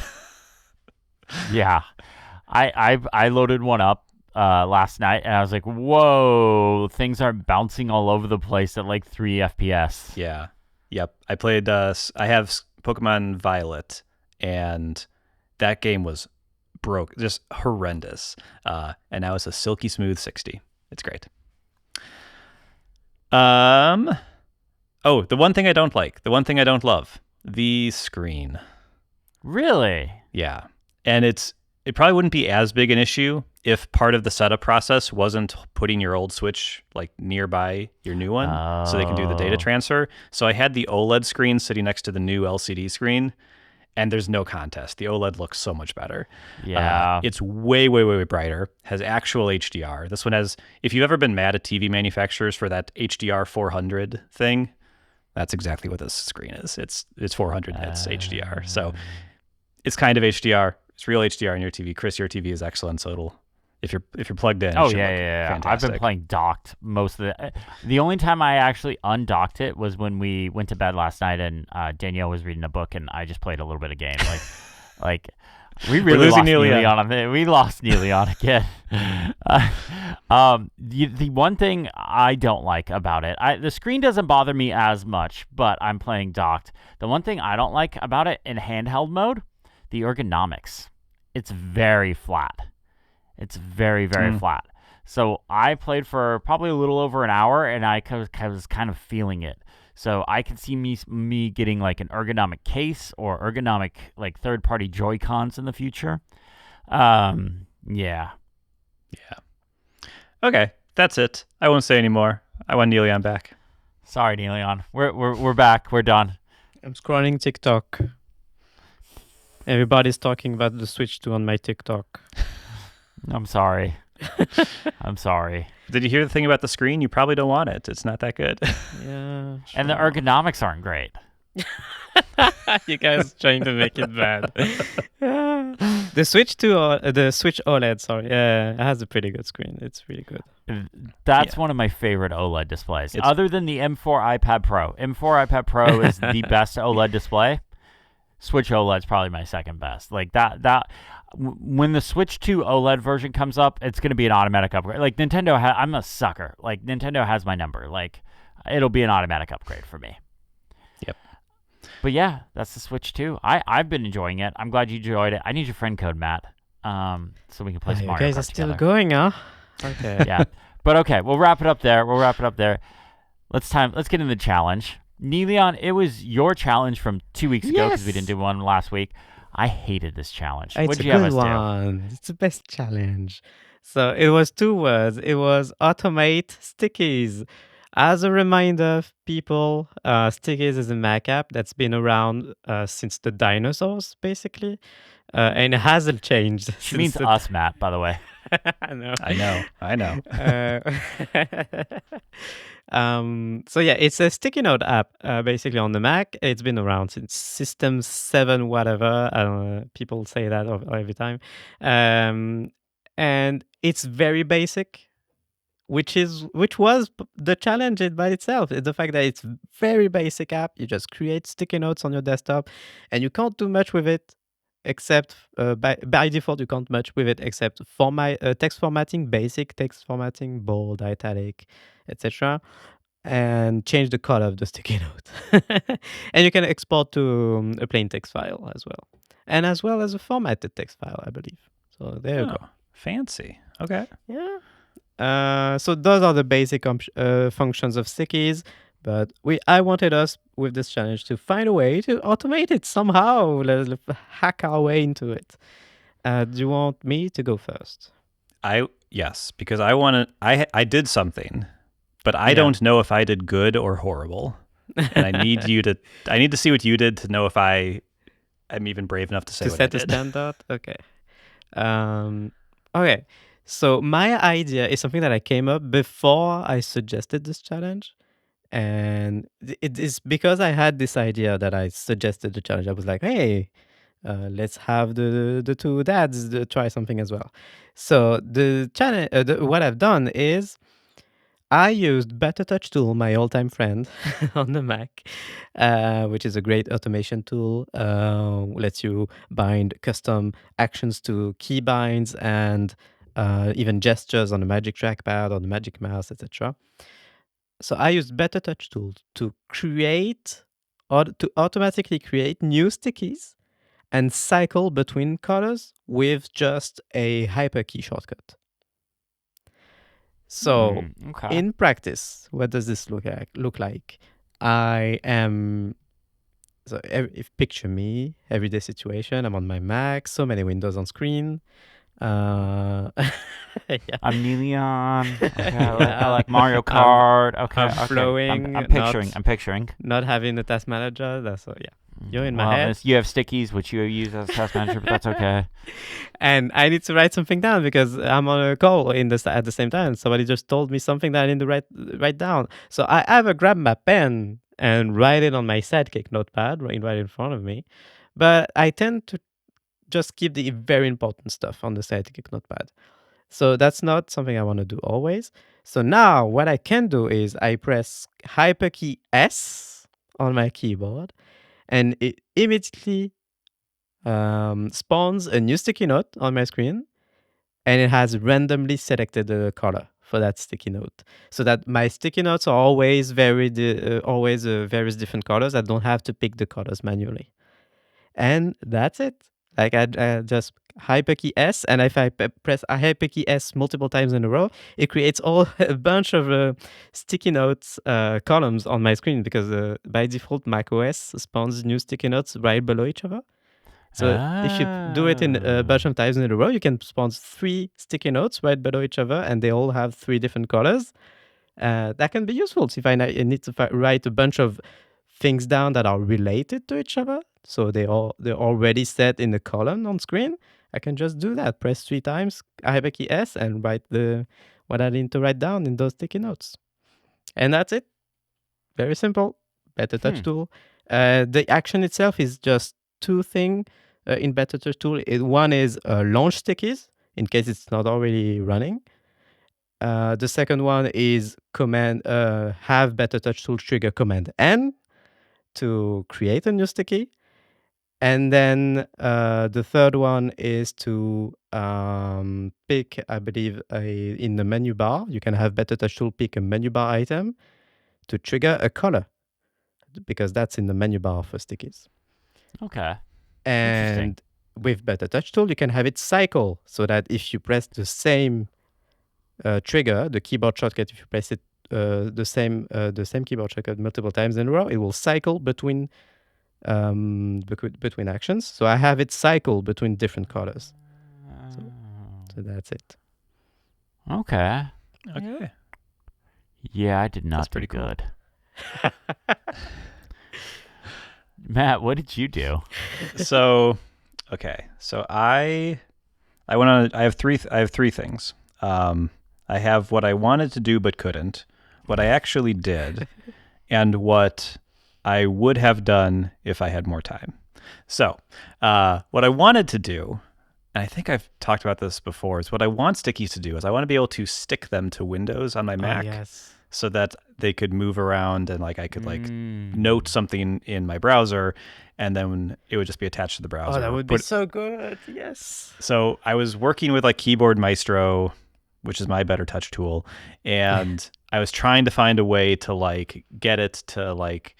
Yeah. I loaded one up last night, and I was like, whoa, things are bouncing all over the place at like 3 FPS. Yeah. Yep. I played, I have Pokemon Violet, and that game was just horrendous. And now it's a silky smooth 60. It's great. The one thing I don't like, the one thing I don't love, the screen. Really? Yeah. And it probably wouldn't be as big an issue if part of the setup process wasn't putting your old Switch like nearby your new one so they can do the data Oh. transfer. So I had the OLED screen sitting next to the new LCD screen, and there's no contest. The OLED looks so much better. Yeah. It's way, way, way brighter, has actual HDR. This one has, if you've ever been mad at TV manufacturers for that HDR 400 thing, that's exactly what this screen is. It's 400 nits HDR. So it's kind of HDR. It's real HDR on your TV. Chris, your TV is excellent, so it'll if you're plugged in. Oh it should yeah, look yeah. I've fantastic. been playing docked most of the only time I actually undocked it was when we went to bed last night and Danielle was reading a book and I just played a little bit of game. Like we really losing lost Niléane. Niléane on it. We lost Niléane again. The one thing I don't like about it, the screen doesn't bother me as much, but I'm playing docked. The one thing I don't like about it in handheld mode, the ergonomics. It's very flat. It's very, very flat. So I played for probably a little over an hour, and I was kind of feeling it. So I could see me getting like an ergonomic case or ergonomic like third-party Joy-Cons in the future. Yeah. Okay, that's it. I won't say anymore. I want Niléane back. Sorry, Niléane. We're back. We're done. I'm scrolling TikTok. Everybody's talking about the Switch 2 on my TikTok. I'm sorry. I'm sorry. Did you hear the thing about the screen? You probably don't want it. It's not that good. Yeah. And the ergonomics aren't great. You guys trying to make it bad. The Switch 2, the Switch OLED, sorry, it has a pretty good screen. It's really good. That's one of my favorite OLED displays. It's- Other than the M4 iPad Pro. M4 iPad Pro is the best OLED display. Switch OLED is probably my second best. Like when the Switch 2 OLED version comes up, it's going to be an automatic upgrade. Like Nintendo, I'm a sucker. Like Nintendo has my number. Like it'll be an automatic upgrade for me. Yep. But yeah, that's the Switch 2. I've been enjoying it. I'm glad you enjoyed it. I need your friend code, Matt, so we can play some You Mario guys Kart are still together. going, huh? Okay. Yeah, but okay, we'll wrap it up there. Let's get into the challenge. Niléane, it was your challenge from 2 weeks ago because we Yes. didn't do one last week. I hated this challenge. It's What a did you have good us do? one. It's the best challenge. So it was 2 words. It was automate Stickies. As a reminder, people, Stickies is a Mac app that's been around since the dinosaurs, basically, and it hasn't changed. She means us, Matt, by the way. I know. I know. So yeah, it's a sticky note app, basically on the Mac. It's been around since System 7, whatever. People say that every time. And it's very basic, which was the challenge by itself. The fact that it's very basic app. You just create sticky notes on your desktop, and you can't do much with it. Except by default, you can't much with it except text formatting, basic text formatting, bold, italic, etc., and change the color of the sticky note. And you can export to a plain text file as well, and as well as a formatted text file, I believe. So there you go. Fancy. Okay. Yeah. So those are the basic functions of Stickies. But I wanted us with this challenge to find a way to automate it somehow. Let's hack our way into it. Do you want me to go first? Yes, because I did something, but I don't know if I did good or horrible. And I need to see what you did to know if I'm even brave enough to say what I set a did. standard? Okay. Okay. So my idea is something that I came up before I suggested this challenge. And it is because I had this idea that I suggested the challenge. I was like, hey, let's have the two dads try something as well. So the challenge, what I've done is I used Better Touch Tool, my all-time friend on the Mac, which is a great automation tool. Lets you bind custom actions to keybinds and even gestures on the Magic Trackpad or the Magic Mouse, etc. So I used Better Touch Tool to automatically create new stickies and cycle between colors with just a hyperkey shortcut. So Okay. in practice, what does this look like? I am if picture me, everyday situation. I'm on my Mac, so many windows on screen. Uh, yeah. I'm Niléane. Okay, I Yeah. like Mario I'm Kart. Okay, I'm okay. flowing, I'm picturing. not I'm picturing. not having a task manager. That's all. Yeah, you're in my Well, head, you have Stickies, which you use as a task manager, but that's okay. and I need to write something down because I'm on a call at the same time. Somebody just told me something that I need to write down. So I either grab my pen and write it on my Sidekick notepad right in front of me, but I tend to just keep the very important stuff on the Sidekick notepad. So that's not something I want to do always. So now what I can do is I press hyperkey S on my keyboard, and it immediately spawns a new sticky note on my screen, and it has randomly selected the color for that sticky note, so that my sticky notes are always various different colors. I don't have to pick the colors manually, and that's it. Like I just hyperkey S, and if I press a hyperkey S multiple times in a row, it creates a bunch of sticky notes columns on my screen, because by default macOS spawns new sticky notes right below each other. So if you do it in a bunch of times in a row, you can spawn 3 sticky notes right below each other, and they all have 3 different colors. That can be useful. So if I need to write a bunch of things down that are related to each other, so they're already set in the column on screen, I can just do that. Press 3 times hyperkey S and write what I need to write down in those sticky notes. And that's it. Very simple. Better Touch tool. The action itself is just 2 things in Better Touch tool. One is launch stickies in case it's not already running. The second one is have Better Touch tool trigger Command N to create a new sticky. And then the third one is to pick, I believe, in the menu bar. You can have Better Touch tool pick a menu bar item to trigger a color, because that's in the menu bar for stickies. Okay. And with Better Touch tool, you can have it cycle, so that if you press the same trigger, the keyboard shortcut, if you press it the same keyboard shortcut multiple times in a row, it will cycle between actions. So I have it cycle between different colors. So that's it. Okay. Okay. Yeah, I did not That's do pretty cool. good. Matt, what did you do? So, okay. So I went on. I have three things. I have what I wanted to do but couldn't, what I actually did, and what I would have done if I had more time. So, what I wanted to do, and I think I've talked about this before, is what I want Stickies to do is I want to be able to stick them to Windows on my Mac. Yes. So that they could move around, and like I could note something in my browser, and then it would just be attached to the browser. Oh, that would be so good. Yes. So I was working with like Keyboard Maestro, which is my Better Touch tool, and I was trying to find a way to like get it to like,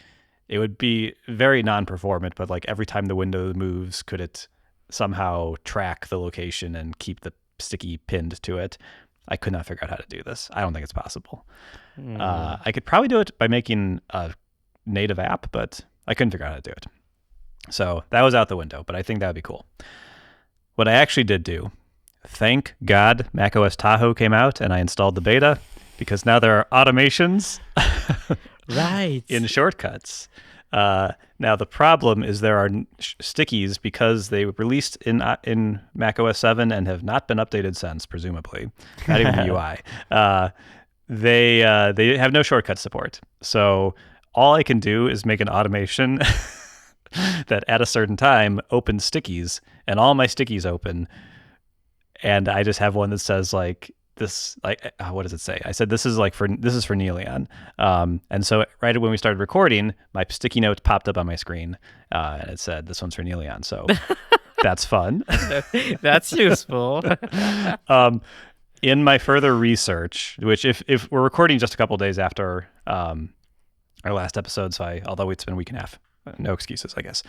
it would be very non-performant, but like every time the window moves, could it somehow track the location and keep the sticky pinned to it? I could not figure out how to do this. I don't think it's possible. I could probably do it by making a native app, but I couldn't figure out how to do it. So that was out the window, but I think that would be cool. What I actually did do, thank God macOS Tahoe came out and I installed the beta, because now there are automations right in shortcuts. Now the problem is there are stickies, because they were released in macOS 7 and have not been updated since, presumably. Not even the UI. They have no shortcut support. So all I can do is make an automation that at a certain time opens stickies, and all my stickies open. And I just have one that says like this, like, what does it say? I said, this is for Niléane. And so right when we started recording, my sticky note popped up on my screen, and it said, this one's for Niléane. So that's fun. That's useful. In my further research, which if we're recording just a couple days after our last episode, so although it's been a week and a half, no excuses, I guess.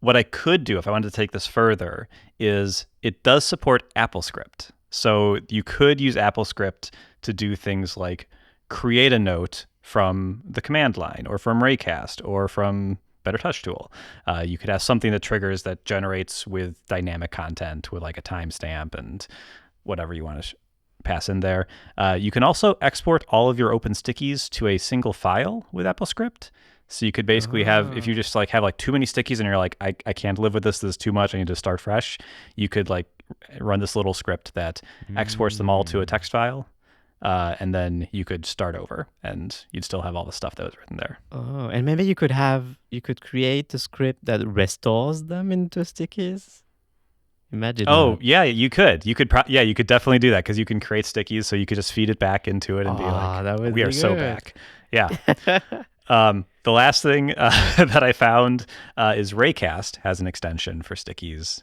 What I could do if I wanted to take this further is it does support AppleScript. So you could use AppleScript to do things like create a note from the command line, or from Raycast, or from better touch tool. You could have something that triggers that generates with dynamic content with like a timestamp and whatever you want to pass in there. You can also export all of your open stickies to a single file with AppleScript. So you could basically have, if you just like have like too many stickies and you're like, I can't live with this is too much, I need to start fresh, you could like run this little script that exports them all to a text file. And then you could start over and you'd still have all the stuff that was written there. Oh, and maybe you could create a script that restores them into stickies. Imagine. Oh, that. yeah, you could. You could definitely do that because you can create stickies, so you could just feed it back into it and be like, we are so back. Yeah. The last thing that I found is Raycast has an extension for stickies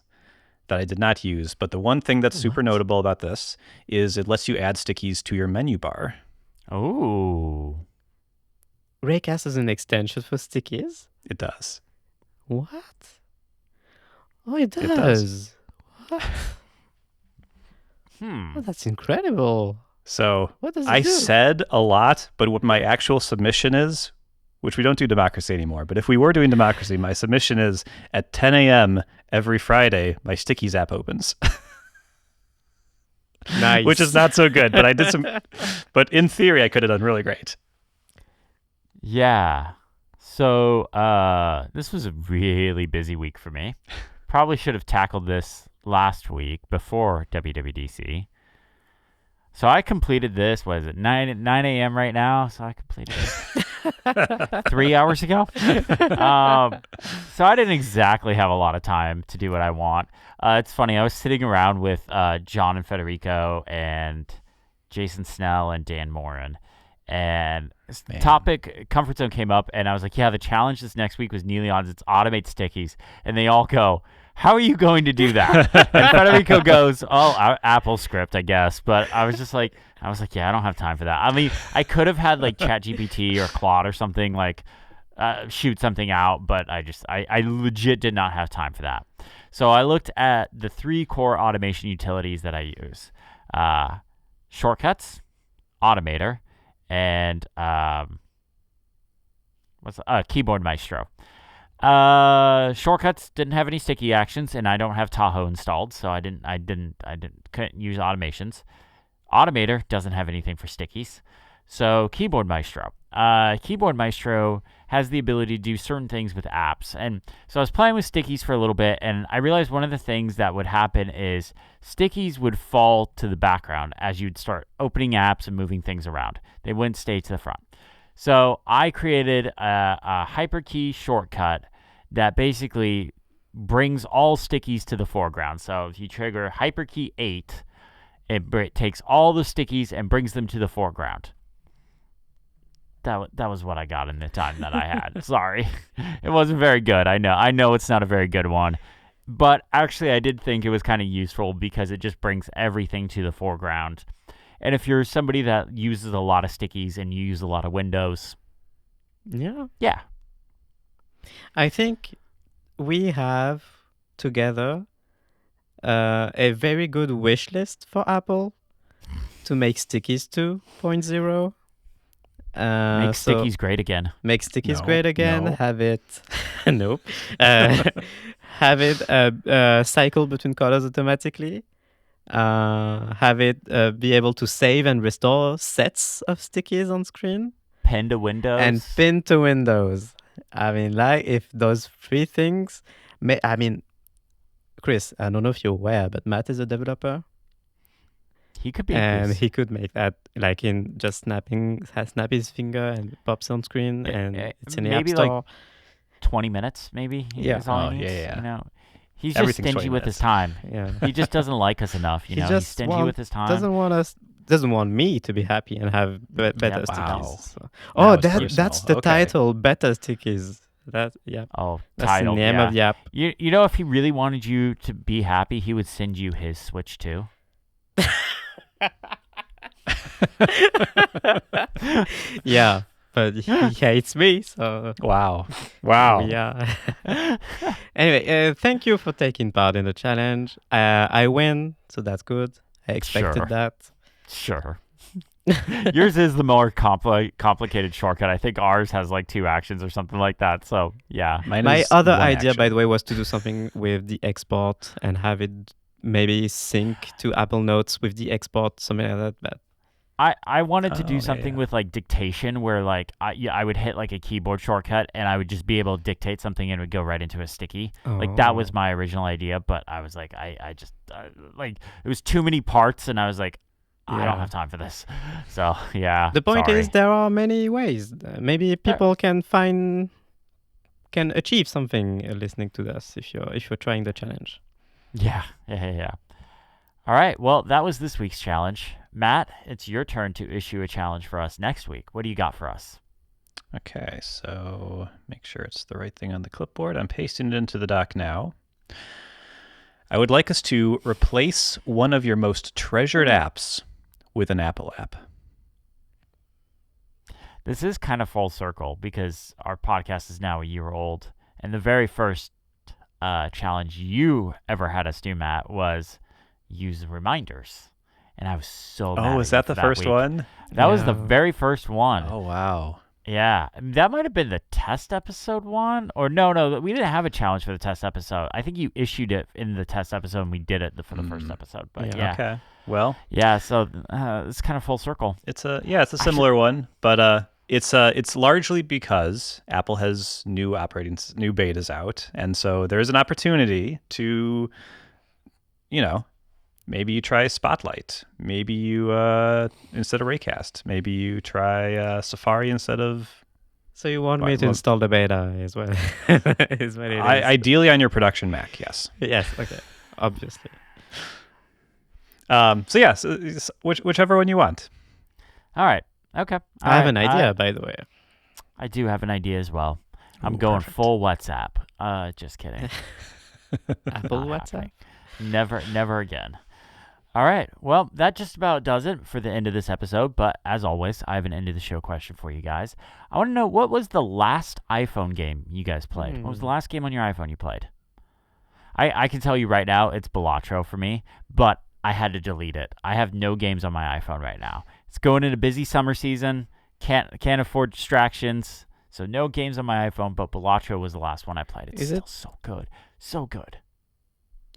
that I did not use. But the one thing that's super notable about this is it lets you add stickies to your menu bar. Oh. Raycast is an extension for stickies? It does. What? Oh, it does. It does. What? Oh, that's incredible. So What does it I do? said a lot, but what my actual submission is, which we don't do democracy anymore, but if we were doing democracy, my submission is at 10 a.m. every Friday, my Stickies app opens. Nice. Which is not so good, but I did some, but in theory, I could have done really great. Yeah. So this was a really busy week for me. Probably should have tackled this last week before WWDC. So I completed this, what is it, 9 a.m. right now? So I completed it 3 hours ago. So I didn't exactly have a lot of time to do what I want. It's funny, I was sitting around with John and Federico and Jason Snell and Dan Morin. And topic Comfort Zone came up, and I was like, yeah, the challenge this next week was Niléane's. It's automate stickies. And they all go, how are you going to do that? And Federico goes, oh, Apple script, I guess. But I was like, yeah, I don't have time for that. I mean, I could have had like ChatGPT or Claude or something, like shoot something out, but I legit did not have time for that. So I looked at the 3 core automation utilities that I use. Shortcuts, Automator, and Keyboard Maestro. Shortcuts didn't have any sticky actions, and I don't have Tahoe installed, so I couldn't use automations. Automator doesn't have anything for stickies, so Keyboard Maestro. Keyboard Maestro has the ability to do certain things with apps, and so I was playing with stickies for a little bit, and I realized one of the things that would happen is stickies would fall to the background as you'd start opening apps and moving things around. They wouldn't stay to the front. So I created a hyperkey shortcut that basically brings all stickies to the foreground. So if you trigger hyperkey 8, it takes all the stickies and brings them to the foreground. That was what I got in the time that I had. Sorry. It wasn't very good. I know it's not a very good one. But actually, I did think it was kind of useful because it just brings everything to the foreground. And if you're somebody that uses a lot of stickies and you use a lot of windows, yeah. I think we have together a very good wish list for Apple to make Stickies 2.0. Make stickies great again. Make stickies No, great again. no. Have it. Nope. Have it cycle between colors automatically. Have it be able to save and restore sets of stickies on screen. Pin to Windows. And pin to Windows. I mean, like, if those 3 things... Chris, I don't know if you're aware, but Matt is a developer. He could be. And he could make that, like, in just snap his finger and pops on screen, and it's in the App maybe Store. like 20 minutes, maybe. Yeah. Is all Oh, he needs, yeah. You know, he's Everything's just 20 stingy with his minutes. time. Yeah. He just doesn't like us enough. You know, he's stingy with his time. Doesn't want me to be happy and have better Wow. stickies. So. That Oh, was that's personal. the Okay. title, Better Stickies. That's Title. the name of the app. You know, if he really wanted you to be happy, he would send you his Switch too. Yeah, but he hates me, so Wow. yeah. Anyway, thank you for taking part in the challenge. I win, so that's good. I expected Sure. that. Sure. Yours is the more complicated shortcut. I think ours has like 2 actions or something like that. So yeah. Mine My is other one idea, by action. the way, was to do something with the export and have it maybe sync to Apple Notes with the export, something like that. But I wanted to Oh, do yeah, something yeah. with like dictation where like I would hit like a keyboard shortcut and I would just be able to dictate something and it would go right into a sticky. Like that was oh, my original idea, but I was like I just like it was too many parts and I was like I don't yeah. have time for this. So, yeah, The point is, sorry. there are many ways. Maybe people can achieve something listening to this if you're trying the challenge. Yeah. All right, well, that was this week's challenge. Matt, it's your turn to issue a challenge for us next week. What do you got for us? Okay, so make sure it's the right thing on the clipboard. I'm pasting it into the doc now. I would like us to replace one of your most treasured apps with an Apple app. This is kind of full circle because our podcast is now a year old, and the very first challenge you ever had us do, Matt, was use reminders. And I was so mad. Oh, at is you that for the first week. one? That was the Yeah. very first one. Oh, wow. Yeah, that might have been the test episode one, or no, we didn't have a challenge for the test episode. I think you issued it in the test episode, and we did it for the first episode. But Yeah. Okay. Well, so it's kind of full circle. it's a similar one, but it's largely because Apple has new betas out, and so there's an opportunity to, maybe you try Spotlight, maybe you instead of Raycast, maybe you try Safari instead of. So you want me to Well, install the beta as well? Is what it is. Ideally on your production Mac, yes. Yes. Okay. Obviously. So yes, whichever one you want. All right, okay. I have an idea, by the way. I do have an idea as well. I'm Ooh, going perfect. full WhatsApp. Just kidding. Apple Not WhatsApp. happening. Never again. All right. Well, that just about does it for the end of this episode. But as always, I have an end of the show question for you guys. I want to know, what was the last iPhone game you guys played? What was the last game on your iPhone you played? I can tell you right now, it's Balatro for me, but I had to delete it. I have no games on my iPhone right now. It's going into busy summer season. Can't afford distractions. So no games on my iPhone, but Balatro was the last one I played. It's still so good. So good.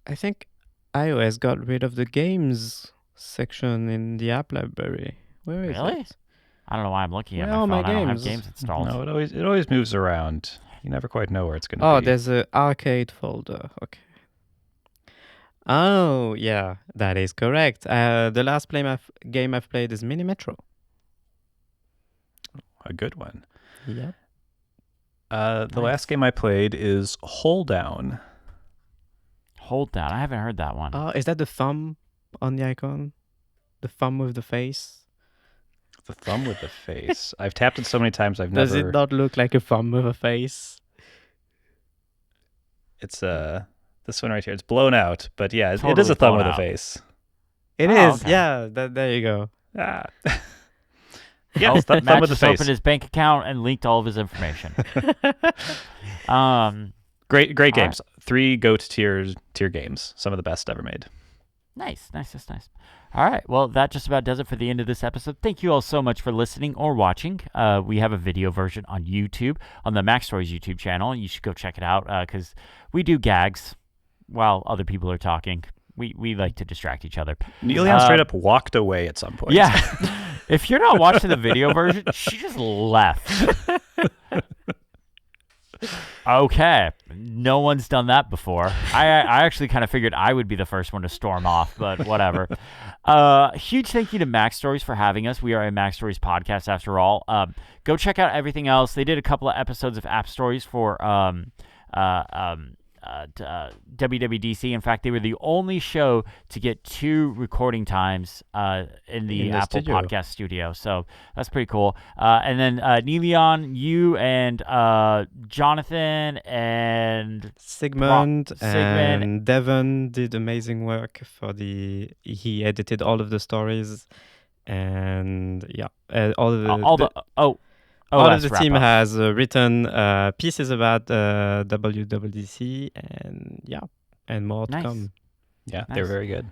I think iOS got rid of the games section in the app library. Where is Really? it? I don't know why I'm looking at Where my are phone. my I don't have games? games installed. No, it always moves around. You never quite know where it's going to Oh, be. there's a arcade folder. Okay. Oh, yeah, that is correct. The last game I've played is Mini Metro. A good one. Yep. The last game I played is Hold Down. Hold down. I haven't heard that one. Oh, is that the thumb on the icon? The thumb with the face? The thumb with the face. I've tapped it so many times I've Does never. it not look like a thumb with a face? It's this one right here. It's blown out, but yeah, it is Totally a thumb blown with a out. face. It Oh, is. okay. Yeah, there you go. Ah. Yeah, Oh, thumb Matt with the just face. opened his bank account and leaked all of his information. Great All games. 3 GOAT tier games. Some of the best ever made. Nice. All right. Well, that just about does it for the end of this episode. Thank you all so much for listening or watching. We have a video version on YouTube, on the Mac Stories YouTube channel. You should go check it out because we do gags while other people are talking. We like to distract each other. Niléane straight up walked away at some point. Yeah. If you're not watching the video version, she just left. Okay. No one's done that before. I actually kind of figured I would be the first one to storm off, but whatever. Huge thank you to Mac Stories for having us. We are a Mac Stories podcast after all. Go check out everything else. They did a couple of episodes of App Stories for WWDC. In fact, they were the only show to get 2 recording times in the Apple studio. Podcast Studio. So that's pretty cool. And then Niléane, you and Jonathan and Sigmund Sigmund. and Devon did amazing work for he edited all of the stories, and yeah, all of the all of the team wrap-up. has written pieces about WWDC and more to Nice. come. Yeah, Nice. they're very good.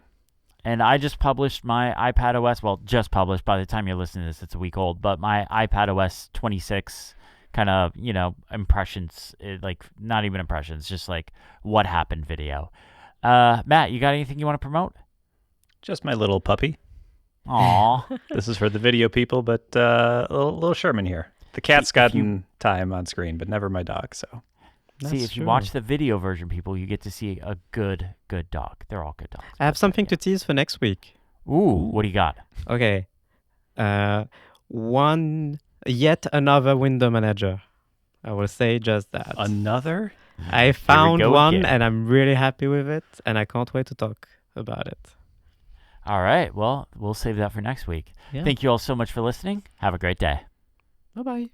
And I just published my iPadOS. Well, just published. By the time you're listening to this, it's a week old. But my iPadOS 26 kind of, impressions, like not even impressions, just like what happened video. Matt, you got anything you want to promote? Just my little puppy. Aw. This is for the video people, but little Sherman here. The cat's gotten time on screen, but never my dog. So see, if you watch the video version, people, you get to see a good dog. They're all good dogs. I have something to tease for next week. Ooh, what do you got? Okay. Yet another window manager. I will say just that. Another? I found one again. and I'm really happy with it, and I can't wait to talk about it. All right. Well, we'll save that for next week. Yeah. Thank you all so much for listening. Have a great day. Bye-bye.